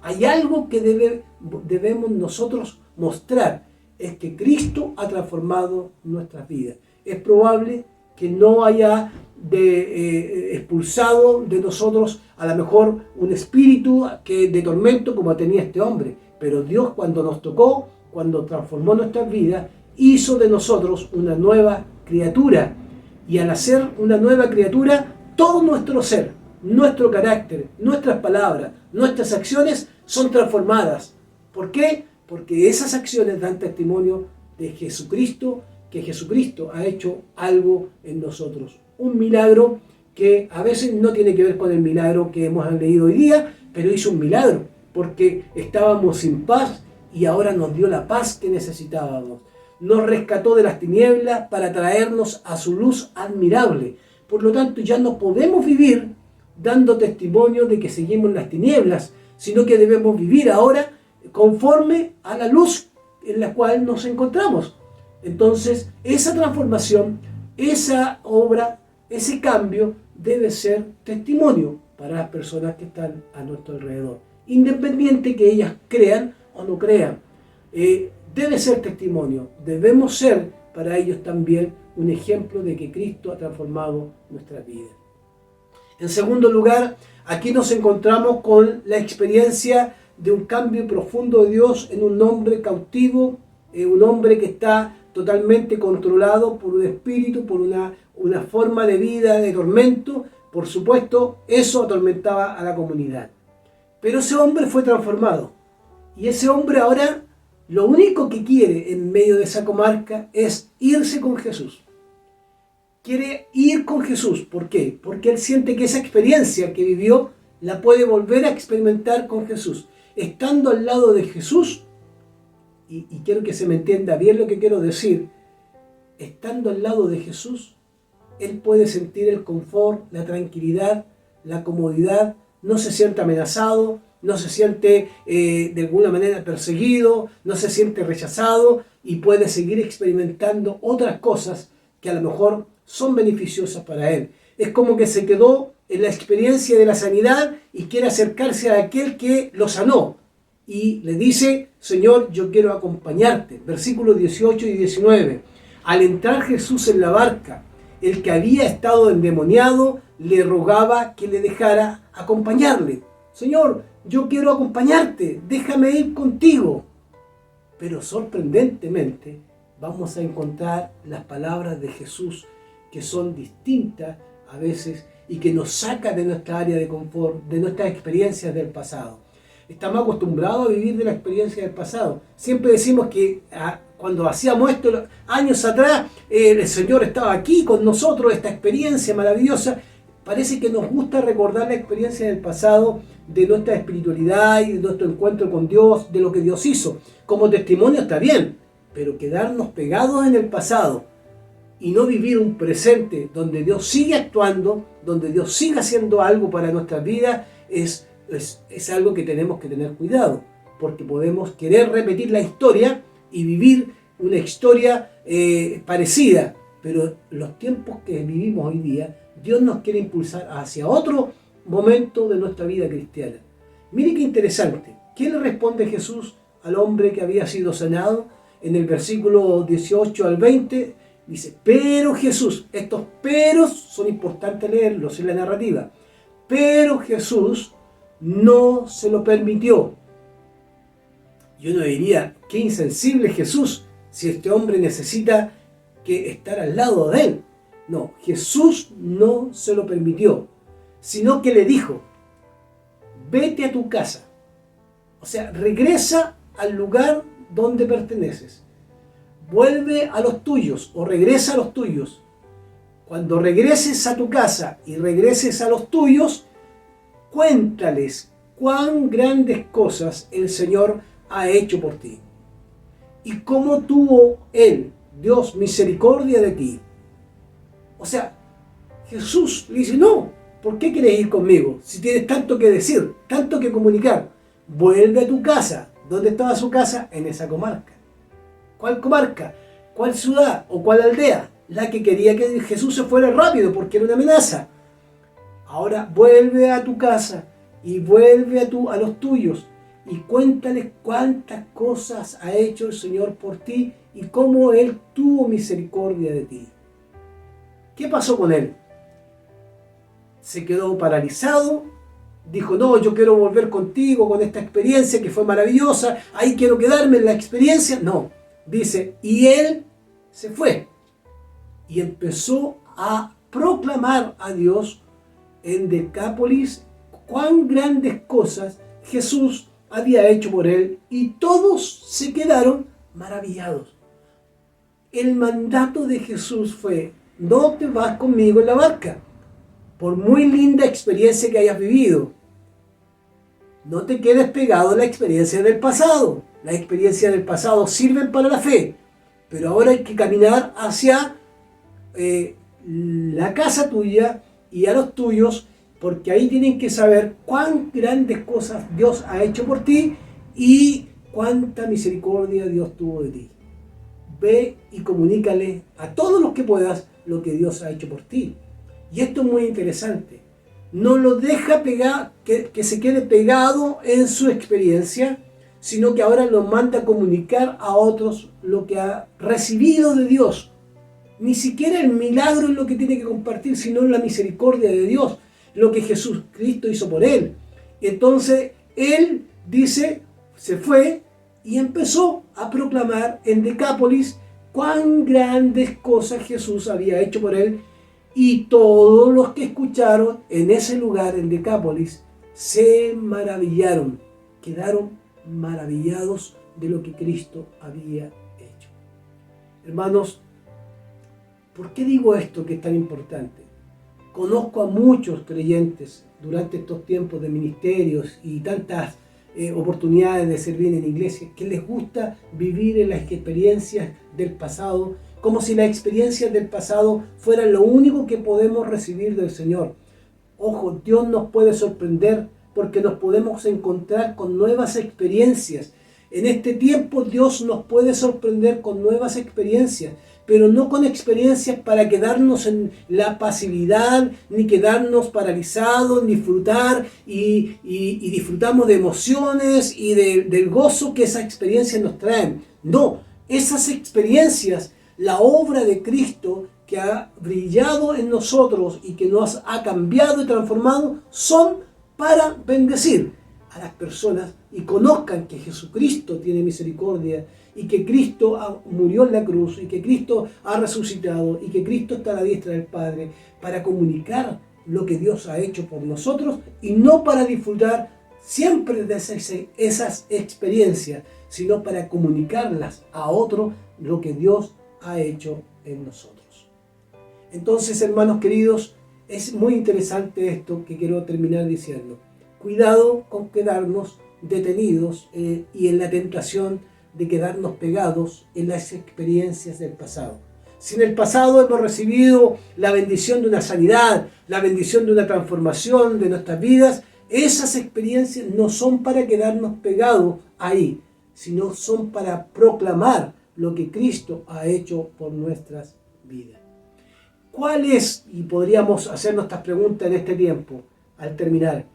hay algo que debemos nosotros mostrar, es que Cristo ha transformado nuestras vidas. Es probable que no haya expulsado de nosotros a lo mejor un espíritu de tormento como tenía este hombre, pero Dios cuando nos tocó, cuando transformó nuestras vidas, hizo de nosotros una nueva criatura. Y al hacer una nueva criatura, todo nuestro ser, nuestro carácter, nuestras palabras, nuestras acciones son transformadas. ¿Por qué? Porque esas acciones dan testimonio de Jesucristo, que Jesucristo ha hecho algo en nosotros. Un milagro que a veces no tiene que ver con el milagro que hemos leído hoy día, pero hizo un milagro, porque estábamos sin paz y ahora nos dio la paz que necesitábamos. Nos rescató de las tinieblas para traernos a su luz admirable. Por lo tanto, ya no podemos vivir dando testimonio de que seguimos en las tinieblas, sino que debemos vivir ahora conforme a la luz en la cual nos encontramos. Entonces, esa transformación, esa obra, ese cambio debe ser testimonio para las personas que están a nuestro alrededor, independiente que ellas crean o no crean. Debe ser testimonio, debemos ser para ellos también un ejemplo de que Cristo ha transformado nuestra vida. En segundo lugar, aquí nos encontramos con la experiencia de un cambio profundo de Dios en un hombre cautivo, un hombre que está totalmente controlado por un espíritu, por una forma de vida de tormento. Por supuesto, eso atormentaba a la comunidad. Pero ese hombre fue transformado. Y ese hombre ahora lo único que quiere en medio de esa comarca es irse con Jesús. Quiere ir con Jesús. ¿Por qué? Porque él siente que esa experiencia que vivió la puede volver a experimentar con Jesús. Estando al lado de Jesús, y quiero que se me entienda bien lo que quiero decir, estando al lado de Jesús, él puede sentir el confort, la tranquilidad, la comodidad, no se siente amenazado, no se siente de alguna manera perseguido, no se siente rechazado y puede seguir experimentando otras cosas que a lo mejor son beneficiosas para él. Es como que se quedó en la experiencia de la sanidad y quiere acercarse a aquel que lo sanó. Y le dice, Señor, yo quiero acompañarte. Versículos 18 y 19. Al entrar Jesús en la barca, el que había estado endemoniado le rogaba que le dejara acompañarle. Señor, yo quiero acompañarte, déjame ir contigo. Pero sorprendentemente vamos a encontrar las palabras de Jesús que son distintas a veces y que nos saca de nuestra área de confort, de nuestras experiencias del pasado. Estamos acostumbrados a vivir de la experiencia del pasado. Siempre decimos que cuando hacíamos esto años atrás, el Señor estaba aquí con nosotros, esta experiencia maravillosa. Parece que nos gusta recordar la experiencia del pasado, de nuestra espiritualidad y de nuestro encuentro con Dios, de lo que Dios hizo. Como testimonio está bien, pero quedarnos pegados en el pasado y no vivir un presente donde Dios sigue actuando, donde Dios sigue haciendo algo para nuestra vida, es algo que tenemos que tener cuidado, porque podemos querer repetir la historia y vivir una historia parecida, pero los tiempos que vivimos hoy día, Dios nos quiere impulsar hacia otro momento de nuestra vida cristiana. Mire qué interesante. ¿Qué le responde Jesús al hombre que había sido sanado? En el versículo 18 al 20 dice, pero Jesús, estos peros son importantes leerlos en la narrativa, pero Jesús no se lo permitió. Yo no diría, qué insensible Jesús, si este hombre necesita estar al lado de él. No, Jesús no se lo permitió, sino que le dijo, vete a tu casa. O sea, regresa al lugar donde perteneces. Vuelve a los tuyos o regresa a los tuyos. Cuando regreses a tu casa y regreses a los tuyos, cuéntales cuán grandes cosas el Señor ha hecho por ti y cómo tuvo Él, Dios, misericordia de ti. O sea, Jesús le dice, no, ¿por qué quieres ir conmigo? Si tienes tanto que decir, tanto que comunicar, vuelve a tu casa. ¿Dónde estaba su casa? En esa comarca. ¿Cuál comarca? ¿Cuál ciudad o cuál aldea? La que quería que Jesús se fuera rápido porque era una amenaza. Ahora vuelve a tu casa y vuelve a los tuyos y cuéntales cuántas cosas ha hecho el Señor por ti y cómo Él tuvo misericordia de ti. ¿Qué pasó con él? Se quedó paralizado, dijo, no, yo quiero volver contigo con esta experiencia que fue maravillosa, ahí quiero quedarme en la experiencia. No, dice, y él se fue y empezó a proclamar a Dios en Decápolis cuán grandes cosas Jesús había hecho por él y todos se quedaron maravillados. El mandato de Jesús fue, no te vas conmigo en la barca, por muy linda experiencia que hayas vivido, no te quedes pegado a la experiencia del pasado. Las experiencias del pasado sirven para la fe, pero ahora hay que caminar hacia la casa tuya y a los tuyos, porque ahí tienen que saber cuán grandes cosas Dios ha hecho por ti y cuánta misericordia Dios tuvo de ti. Ve y comunícale a todos los que puedas lo que Dios ha hecho por ti. Y esto es muy interesante. No lo deja que se quede pegado en su experiencia, sino que ahora lo manda a comunicar a otros lo que ha recibido de Dios. Ni siquiera el milagro es lo que tiene que compartir, sino la misericordia de Dios, lo que Jesucristo hizo por él. Entonces él dice, se fue y empezó a proclamar en Decápolis cuán grandes cosas Jesús había hecho por él, y todos los que escucharon en ese lugar, en Decápolis, se maravillaron, quedaron maravillados de lo que Cristo había hecho. Hermanos, ¿por qué digo esto que es tan importante? Conozco a muchos creyentes durante estos tiempos de ministerios y tantas oportunidades de servir en iglesias que les gusta vivir en las experiencias del pasado, como si las experiencias del pasado fueran lo único que podemos recibir del Señor. Ojo, Dios nos puede sorprender porque nos podemos encontrar con nuevas experiencias. En este tiempo Dios nos puede sorprender con nuevas experiencias, pero no con experiencias para quedarnos en la pasividad, ni quedarnos paralizados, ni disfrutar y disfrutamos de emociones y del gozo que esas experiencias nos traen. No, esas experiencias, la obra de Cristo que ha brillado en nosotros y que nos ha cambiado y transformado, son para bendecir a las personas y conozcan que Jesucristo tiene misericordia y que Cristo murió en la cruz y que Cristo ha resucitado y que Cristo está a la diestra del Padre, para comunicar lo que Dios ha hecho por nosotros y no para disfrutar siempre de esas experiencias, sino para comunicarlas a otros lo que Dios ha hecho en nosotros. Entonces, hermanos queridos, es muy interesante esto que quiero terminar diciendo. Cuidado con quedarnos detenidos y en la tentación de quedarnos pegados en las experiencias del pasado. Si en el pasado hemos recibido la bendición de una sanidad, la bendición de una transformación de nuestras vidas, esas experiencias no son para quedarnos pegados ahí, sino son para proclamar lo que Cristo ha hecho por nuestras vidas. ¿Cuál es, y podríamos hacernos estas preguntas en este tiempo, al terminar,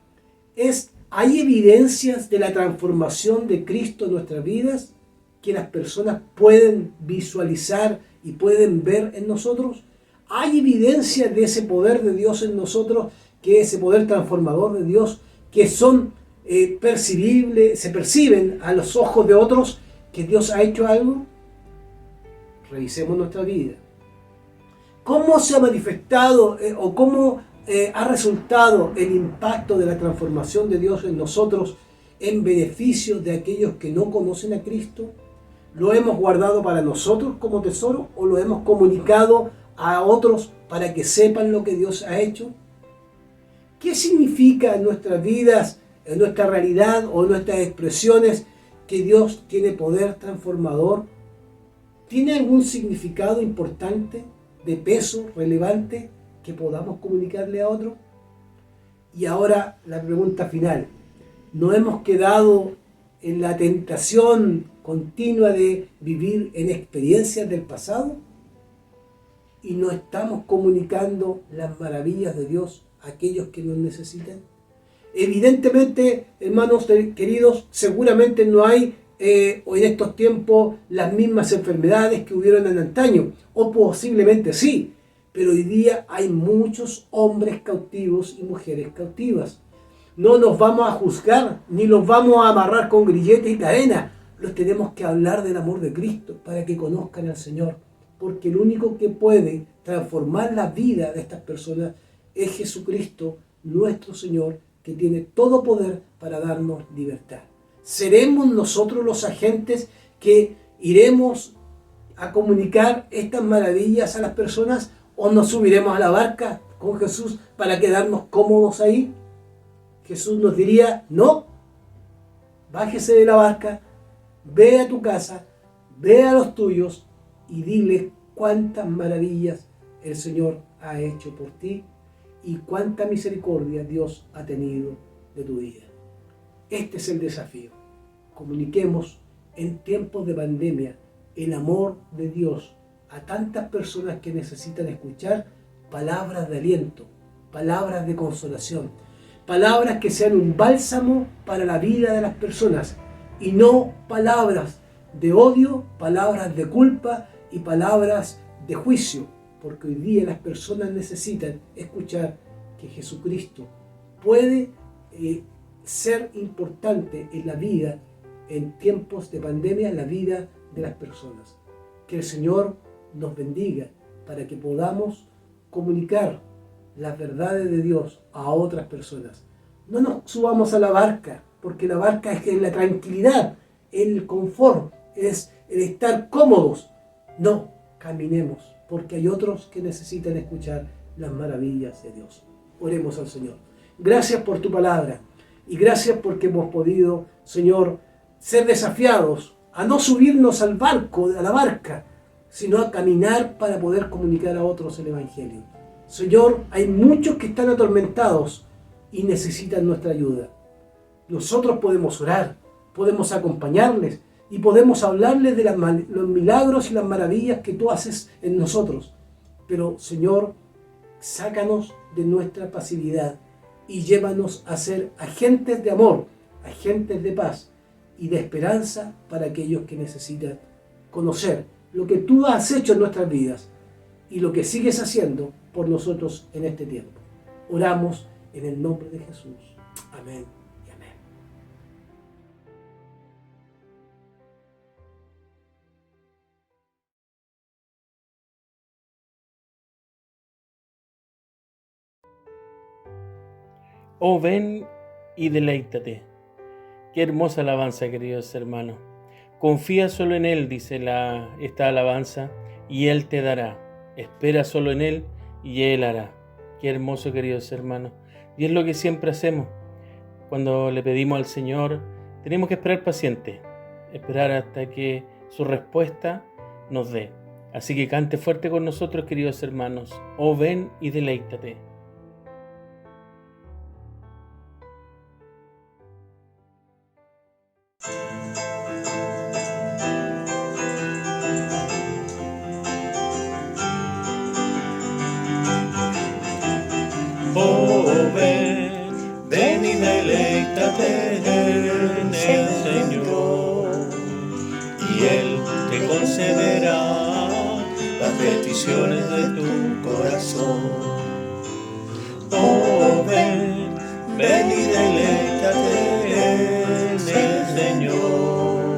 ¿hay evidencias de la transformación de Cristo en nuestras vidas que las personas pueden visualizar y pueden ver en nosotros? ¿Hay evidencias de ese poder de Dios en nosotros, que ese poder transformador de Dios, que son percibibles, se perciben a los ojos de otros, que Dios ha hecho algo? Revisemos nuestra vida. ¿Cómo se ha manifestado o cómo ha resultado el impacto de la transformación de Dios en nosotros en beneficio de aquellos que no conocen a Cristo? ¿Lo hemos guardado para nosotros como tesoro o lo hemos comunicado a otros para que sepan lo que Dios ha hecho? ¿Qué significa en nuestras vidas, en nuestra realidad o en nuestras expresiones que Dios tiene poder transformador? ¿Tiene algún significado importante, de peso, relevante, que podamos comunicarle a otro? Y ahora la pregunta final. ¿No hemos quedado en la tentación continua de vivir en experiencias del pasado? ¿Y no estamos comunicando las maravillas de Dios a aquellos que nos necesitan? Evidentemente, hermanos queridos, seguramente no hay en estos tiempos las mismas enfermedades que hubieron en antaño, o posiblemente sí, pero hoy día hay muchos hombres cautivos y mujeres cautivas. No nos vamos a juzgar, ni los vamos a amarrar con grilletes y cadenas. Los tenemos que hablar del amor de Cristo para que conozcan al Señor, porque el único que puede transformar la vida de estas personas es Jesucristo, nuestro Señor, que tiene todo poder para darnos libertad. ¿Seremos nosotros los agentes que iremos a comunicar estas maravillas a las personas, o nos subiremos a la barca con Jesús para quedarnos cómodos ahí? Jesús nos diría, no, bájese de la barca, ve a tu casa, ve a los tuyos y dile cuántas maravillas el Señor ha hecho por ti y cuánta misericordia Dios ha tenido de tu vida. Este es el desafío. Comuniquemos en tiempos de pandemia el amor de Dios a tantas personas que necesitan escuchar palabras de aliento, palabras de consolación, palabras que sean un bálsamo para la vida de las personas y no palabras de odio, palabras de culpa y palabras de juicio, porque hoy día las personas necesitan escuchar que Jesucristo puede ser importante en la vida, en tiempos de pandemia, en la vida de las personas. Que el Señor nos bendiga para que podamos comunicar las verdades de Dios a otras personas. No nos subamos a la barca, porque la barca es la tranquilidad, el confort, es el estar cómodos. No, caminemos, porque hay otros que necesitan escuchar las maravillas de Dios. Oremos al Señor. Gracias por tu palabra y gracias porque hemos podido, Señor, ser desafiados a no subirnos al barco, a la barca, sino a caminar para poder comunicar a otros el Evangelio. Señor, hay muchos que están atormentados y necesitan nuestra ayuda. Nosotros podemos orar, podemos acompañarles y podemos hablarles de los milagros y las maravillas que tú haces en nosotros. Pero, Señor, sácanos de nuestra pasividad y llévanos a ser agentes de amor, agentes de paz y de esperanza para aquellos que necesitan conocer lo que tú has hecho en nuestras vidas y lo que sigues haciendo por nosotros en este tiempo. Oramos en el nombre de Jesús. Amén y amén. Oh, ven y deleítate. Qué hermosa alabanza, queridos hermanos. Confía solo en Él, dice esta alabanza, y Él te dará. Espera solo en Él y Él hará. Qué hermoso, queridos hermanos. Y es lo que siempre hacemos. Cuando le pedimos al Señor, tenemos que esperar paciente, esperar hasta que su respuesta nos dé. Así que cante fuerte con nosotros, queridos hermanos. Oh, ven y deleítate. Oh, ven y deleítate en el Señor, y Él te concederá las peticiones de tu corazón. Oh, ven y deleítate en el Señor,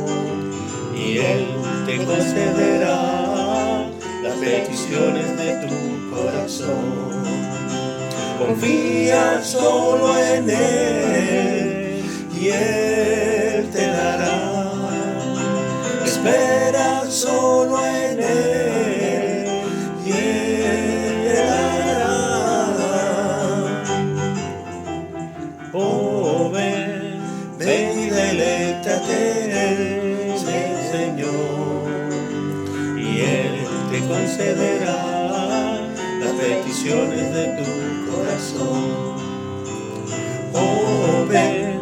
y Él te concederá las peticiones de tu corazón. Confía solo en Él y Él te dará. Espera solo en Él y Él te dará. Oh, ven y deleítate en el Señor, y Él te concederá las peticiones de tu corazón. Oh, ven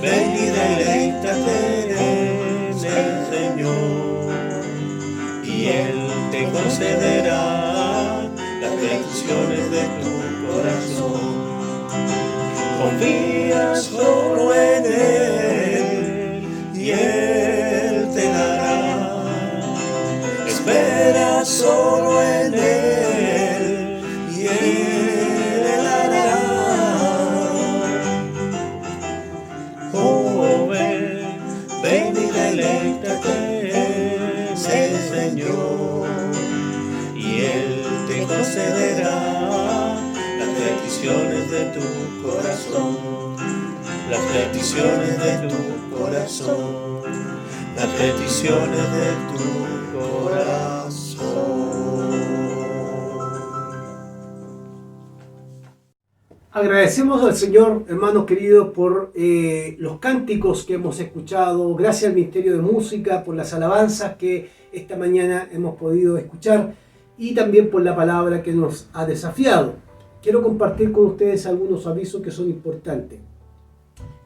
y deleítate en el Señor, y Él te concederá las peticiones de tu corazón. Confía solo en Él y Él te dará. Espera solo en Él y Él te dará. Oh, ven y deleítate en el Señor, y Él te concederá las peticiones de tu corazón. Las peticiones de tu corazón. Las peticiones de tu corazón. Agradecemos al Señor, hermanos queridos, por los cánticos que hemos escuchado. Gracias al Ministerio de Música por las alabanzas que esta mañana hemos podido escuchar y también por la palabra que nos ha desafiado. Quiero compartir con ustedes algunos avisos que son importantes.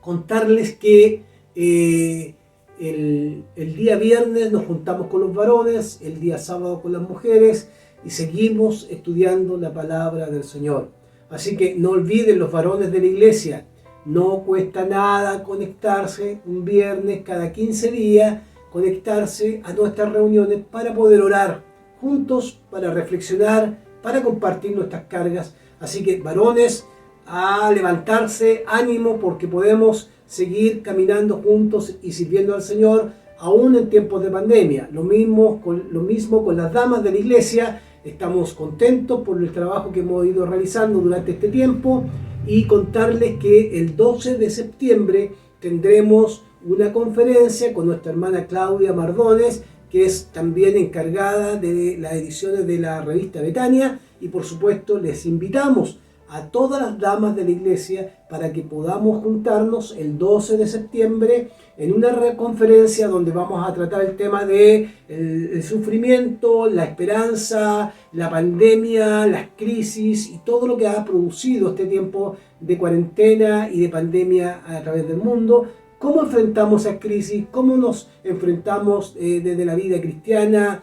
Contarles que el día viernes nos juntamos con los varones, el día sábado con las mujeres y seguimos estudiando la palabra del Señor. Así que no olviden, los varones de la iglesia, no cuesta nada conectarse un viernes cada 15 días, conectarse a nuestras reuniones para poder orar juntos, para reflexionar, para compartir nuestras cargas. Así que varones, a levantarse, ánimo, porque podemos seguir caminando juntos y sirviendo al Señor aún en tiempos de pandemia. Lo mismo con las damas de la iglesia. Estamos contentos por el trabajo que hemos ido realizando durante este tiempo y contarles que el 12 de septiembre tendremos una conferencia con nuestra hermana Claudia Mardones, que es también encargada de las ediciones de la revista Betania, y por supuesto les invitamos a todas las damas de la iglesia para que podamos juntarnos el 12 de septiembre en una conferencia donde vamos a tratar el tema de el sufrimiento, la esperanza, la pandemia, las crisis y todo lo que ha producido este tiempo de cuarentena y de pandemia a través del mundo. ¿Cómo enfrentamos esas crisis? ¿Cómo nos enfrentamos desde la vida cristiana?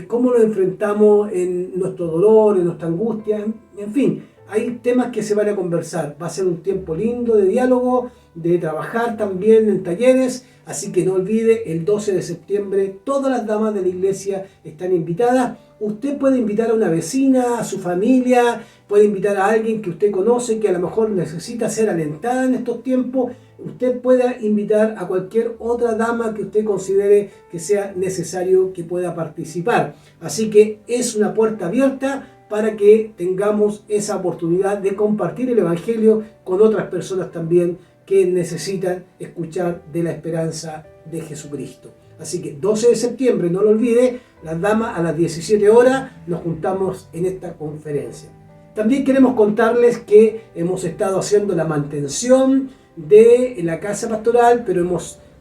¿Cómo nos enfrentamos en nuestro dolor, en nuestra angustia? En fin, hay temas que se van a conversar. Va a ser un tiempo lindo de diálogo, de trabajar también en talleres. Así que no olvide, el 12 de septiembre todas las damas de la iglesia están invitadas. Usted puede invitar a una vecina, a su familia, puede invitar a alguien que usted conoce que a lo mejor necesita ser alentada en estos tiempos. Usted puede invitar a cualquier otra dama que usted considere que sea necesario que pueda participar. Así que es una puerta abierta para que tengamos esa oportunidad de compartir el Evangelio con otras personas también que necesitan escuchar de la esperanza de Jesucristo. Así que 12 de septiembre, no lo olvide, las damas a las 17 horas nos juntamos en esta conferencia. También queremos contarles que hemos estado haciendo la mantención de la casa pastoral, pero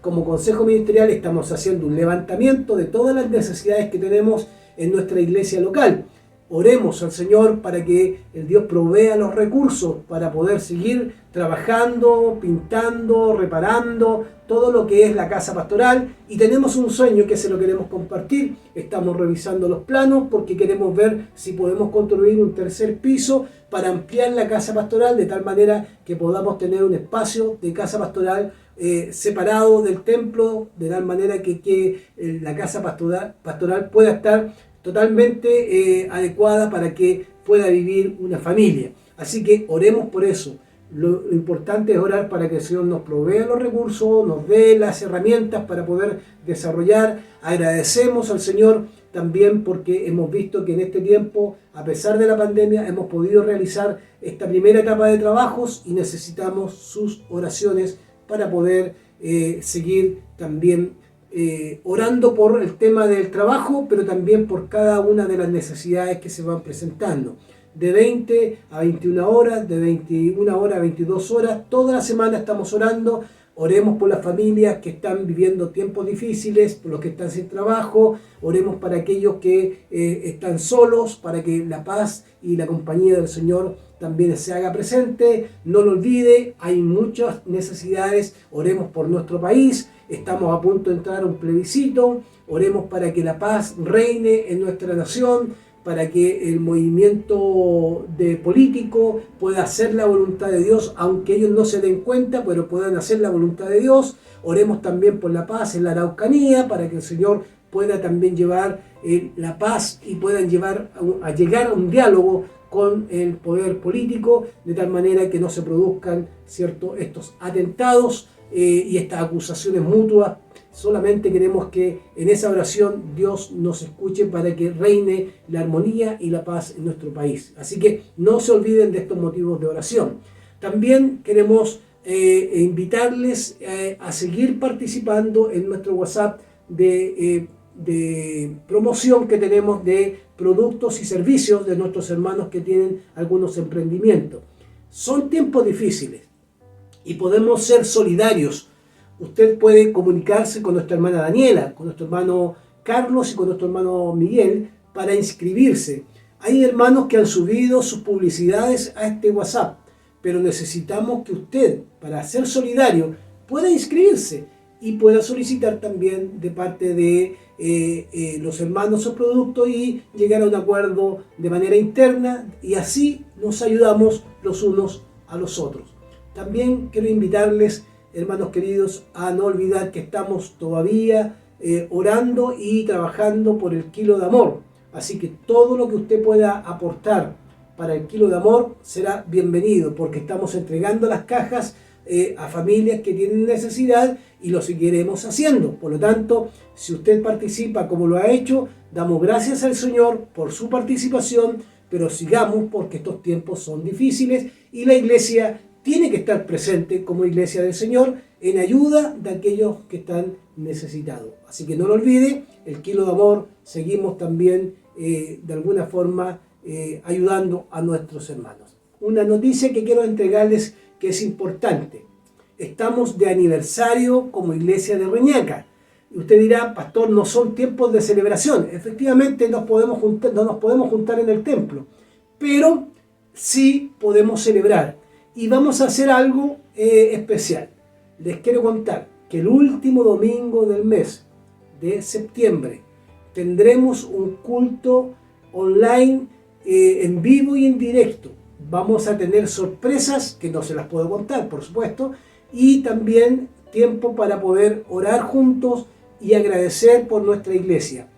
como consejo ministerial estamos haciendo un levantamiento de todas las necesidades que tenemos en nuestra iglesia local. Oremos al Señor para que el Dios provea los recursos para poder seguir trabajando, pintando, reparando todo lo que es la casa pastoral, y tenemos un sueño que se lo queremos compartir. Estamos revisando los planos porque queremos ver si podemos construir un tercer piso para ampliar la casa pastoral de tal manera que podamos tener un espacio de casa pastoral separado del templo, de tal manera que la casa pastoral pueda estar totalmente adecuada para que pueda vivir una familia. Así que oremos por eso. Lo importante es orar para que el Señor nos provea los recursos, nos dé las herramientas para poder desarrollar. Agradecemos al Señor también porque hemos visto que en este tiempo, a pesar de la pandemia, hemos podido realizar esta primera etapa de trabajos y necesitamos sus oraciones para poder seguir también orando por el tema del trabajo, pero también por cada una de las necesidades que se van presentando. De 20 a 21 horas, de 21 horas a 22 horas, toda la semana estamos orando. Oremos por las familias que están viviendo tiempos difíciles, por los que están sin trabajo. Oremos para aquellos que están solos, para que la paz y la compañía del Señor también se haga presente. No lo olvide, hay muchas necesidades. Oremos por nuestro país. Estamos a punto de entrar a un plebiscito. Oremos para que la paz reine en nuestra nación, para que el movimiento político pueda hacer la voluntad de Dios, aunque ellos no se den cuenta, pero puedan hacer la voluntad de Dios. Oremos también por la paz en la Araucanía, para que el Señor pueda también llevar la paz y puedan llegar a un diálogo con el poder político, de tal manera que no se produzcan estos atentados y estas acusaciones mutuas. Solamente queremos que en esa oración Dios nos escuche para que reine la armonía y la paz en nuestro país. Así que no se olviden de estos motivos de oración. También queremos invitarles a seguir participando en nuestro WhatsApp de promoción que tenemos de productos y servicios de nuestros hermanos que tienen algunos emprendimientos. Son tiempos difíciles y podemos ser solidarios. Usted puede comunicarse con nuestra hermana Daniela, con nuestro hermano Carlos y con nuestro hermano Miguel para inscribirse. Hay hermanos que han subido sus publicidades a este WhatsApp, pero necesitamos que usted, para ser solidario, pueda inscribirse y pueda solicitar también de parte de los hermanos su producto y llegar a un acuerdo de manera interna, y así nos ayudamos los unos a los otros. También quiero invitarles, hermanos queridos, a no olvidar que estamos todavía orando y trabajando por el kilo de amor. Así que todo lo que usted pueda aportar para el kilo de amor será bienvenido, porque estamos entregando las cajas a familias que tienen necesidad y lo seguiremos haciendo. Por lo tanto, si usted participa como lo ha hecho, damos gracias al Señor por su participación, pero sigamos, porque estos tiempos son difíciles y la iglesia tiene que estar presente como iglesia del Señor en ayuda de aquellos que están necesitados. Así que no lo olvide, el kilo de amor, seguimos también de alguna forma ayudando a nuestros hermanos. Una noticia que quiero entregarles que es importante. Estamos de aniversario como iglesia de Reñaca. Y usted dirá, pastor, no son tiempos de celebración. Efectivamente no nos podemos juntar en el templo, pero sí podemos celebrar. Y vamos a hacer algo especial. Les quiero contar que el último domingo del mes de septiembre tendremos un culto online en vivo y en directo. Vamos a tener sorpresas que no se las puedo contar, por supuesto, y también tiempo para poder orar juntos y agradecer por nuestra iglesia.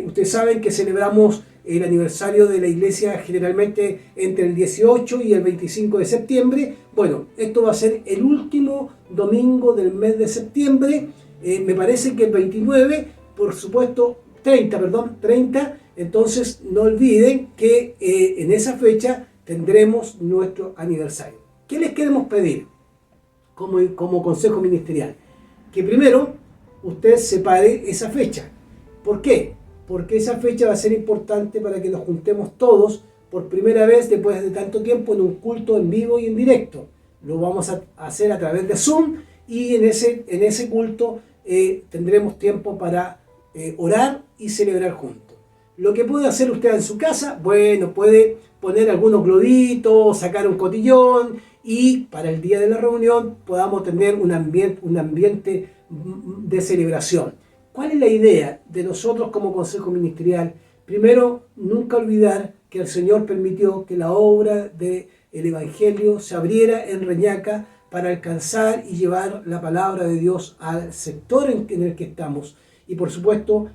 Ustedes saben que celebramos el aniversario de la iglesia generalmente entre el 18 y el 25 de septiembre. Bueno, esto va a ser el último domingo del mes de septiembre. Me parece que el 29, por supuesto, 30. Entonces no olviden que en esa fecha tendremos nuestro aniversario. ¿Qué les queremos pedir como consejo ministerial? Que primero usted separe esa fecha. ¿Por qué? Porque esa fecha va a ser importante para que nos juntemos todos por primera vez después de tanto tiempo en un culto en vivo y en directo. Lo vamos a hacer a través de Zoom y en ese culto tendremos tiempo para orar y celebrar juntos. Lo que puede hacer usted en su casa, bueno, puede poner algunos globitos, sacar un cotillón y para el día de la reunión podamos tener un ambiente de celebración. ¿Cuál es la idea de nosotros como consejo ministerial? Primero, nunca olvidar que el Señor permitió que la obra del Evangelio se abriera en Reñaca para alcanzar y llevar la palabra de Dios al sector en el que estamos. Y por supuesto,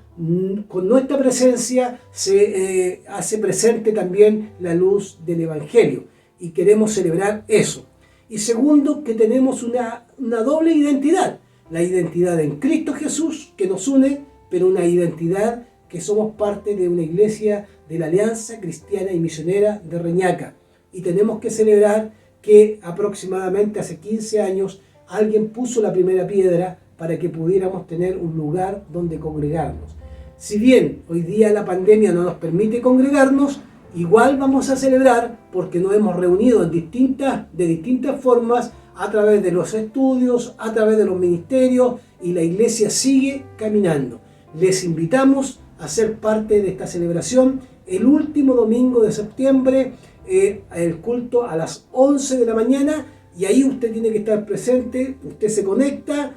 con nuestra presencia se hace presente también la luz del Evangelio. Y queremos celebrar eso. Y segundo, que tenemos una doble identidad. La identidad en Cristo Jesús que nos une, pero una identidad que somos parte de una iglesia de la Alianza Cristiana y Misionera de Reñaca. Y tenemos que celebrar que aproximadamente hace 15 años alguien puso la primera piedra para que pudiéramos tener un lugar donde congregarnos. Si bien hoy día la pandemia no nos permite congregarnos, igual vamos a celebrar porque nos hemos reunido de distintas formas a través de los estudios, a través de los ministerios, y la iglesia sigue caminando. Les invitamos a ser parte de esta celebración el último domingo de septiembre, el culto a las 11 de la mañana, y ahí usted tiene que estar presente. Usted se conecta,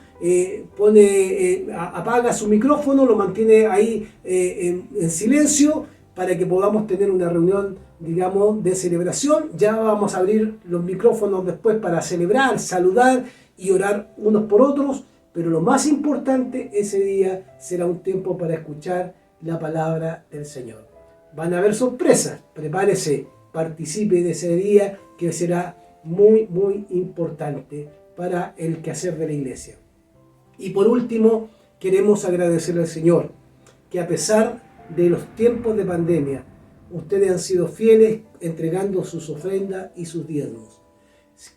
apaga su micrófono, lo mantiene ahí en silencio para que podamos tener una reunión, digamos, de celebración. Ya vamos a abrir los micrófonos después para celebrar, saludar y orar unos por otros, pero lo más importante ese día será un tiempo para escuchar la palabra del Señor. Van a haber sorpresas, prepárese, participe de ese día que será muy, muy importante para el quehacer de la iglesia. Y por último, queremos agradecer al Señor que a pesar de los tiempos de pandemia, ustedes han sido fieles entregando sus ofrendas y sus diezmos.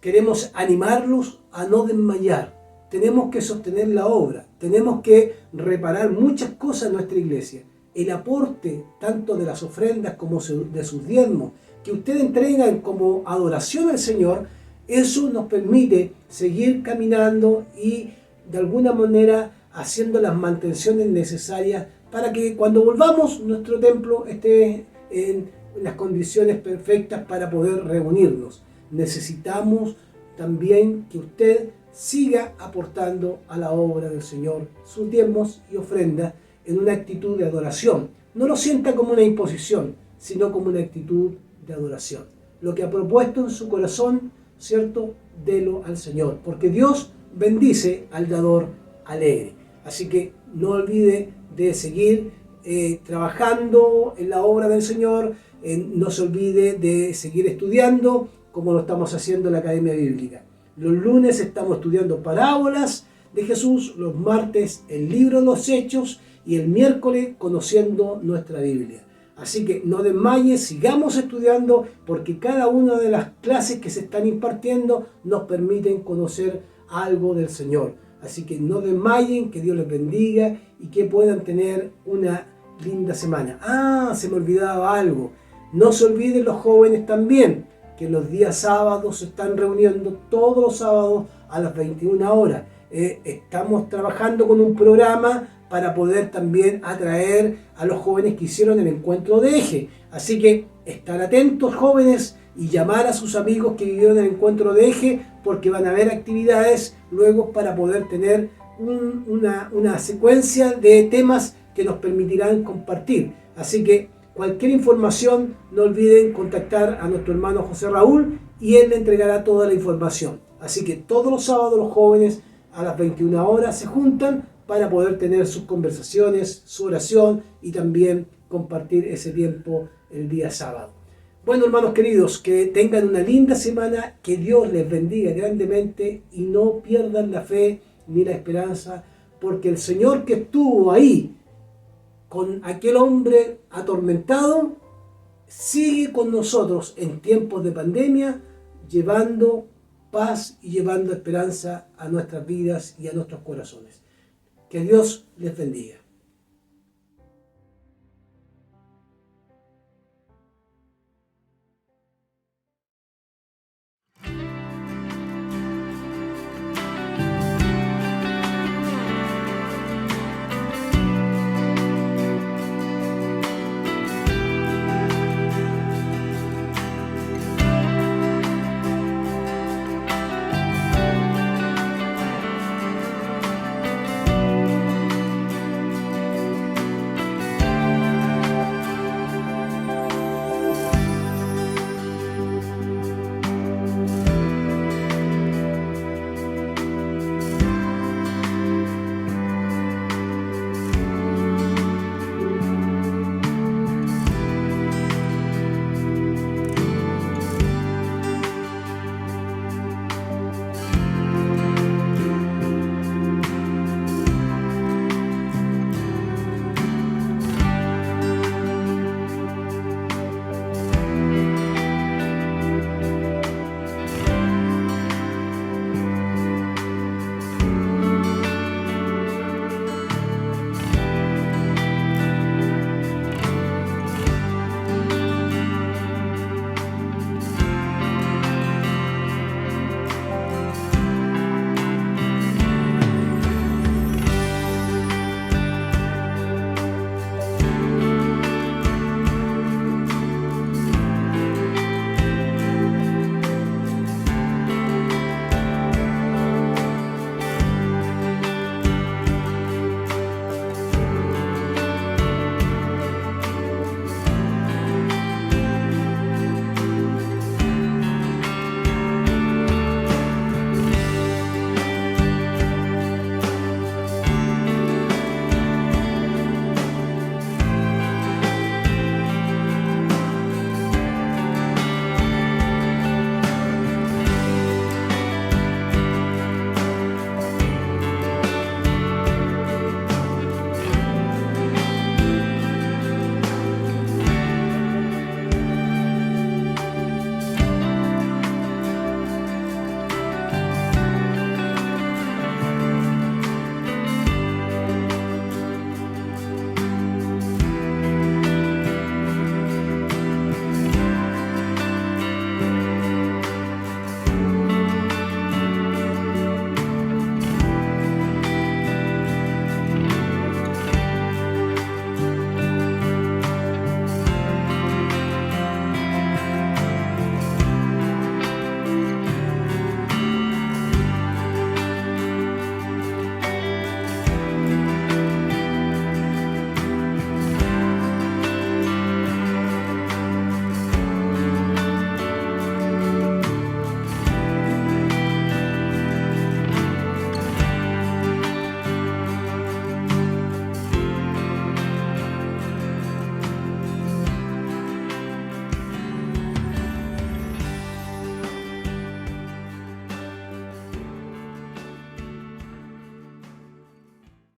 Queremos animarlos a no desmayar. Tenemos que sostener la obra, tenemos que reparar muchas cosas en nuestra iglesia. el aporte tanto de las ofrendas como de sus diezmos que ustedes entregan como adoración al Señor, eso nos permite seguir caminando y de alguna manera haciendo las mantenciones necesarias para que cuando volvamos nuestro templo esté en las condiciones perfectas para poder reunirnos. Necesitamos también que usted siga aportando a la obra del Señor sus diezmos y ofrendas en una actitud de adoración. No lo sienta como una imposición, sino como una actitud de adoración. Lo que ha propuesto en su corazón, ¿cierto? Delo al Señor, porque Dios bendice al dador alegre. Así que no olvide de seguir trabajando en la obra del Señor, no se olvide de seguir estudiando como lo estamos haciendo en la Academia Bíblica. Los lunes estamos estudiando parábolas de Jesús, los martes el libro de los Hechos y el miércoles conociendo nuestra Biblia. Así que no desmayes, sigamos estudiando porque cada una de las clases que se están impartiendo nos permiten conocer algo del Señor. Así que no desmayen, que Dios les bendiga y que puedan tener una linda semana. Se me olvidaba algo. No se olviden los jóvenes también, que los días sábados se están reuniendo todos los sábados a las 21 horas. Estamos trabajando con un programa para poder también atraer a los jóvenes que hicieron el encuentro de eje. Así que estar atentos, jóvenes, y llamar a sus amigos que vivieron el encuentro de eje, porque van a haber actividades luego para poder tener una secuencia de temas que nos permitirán compartir. Así que cualquier información, no olviden contactar a nuestro hermano José Raúl y él le entregará toda la información. Así que todos los sábados los jóvenes a las 21 horas se juntan para poder tener sus conversaciones, su oración y también compartir ese tiempo el día sábado. Bueno, hermanos queridos, que tengan una linda semana, que Dios les bendiga grandemente y no pierdan la fe ni la esperanza, porque el Señor que estuvo ahí con aquel hombre atormentado, sigue con nosotros en tiempos de pandemia, llevando paz y llevando esperanza a nuestras vidas y a nuestros corazones. Que Dios les bendiga.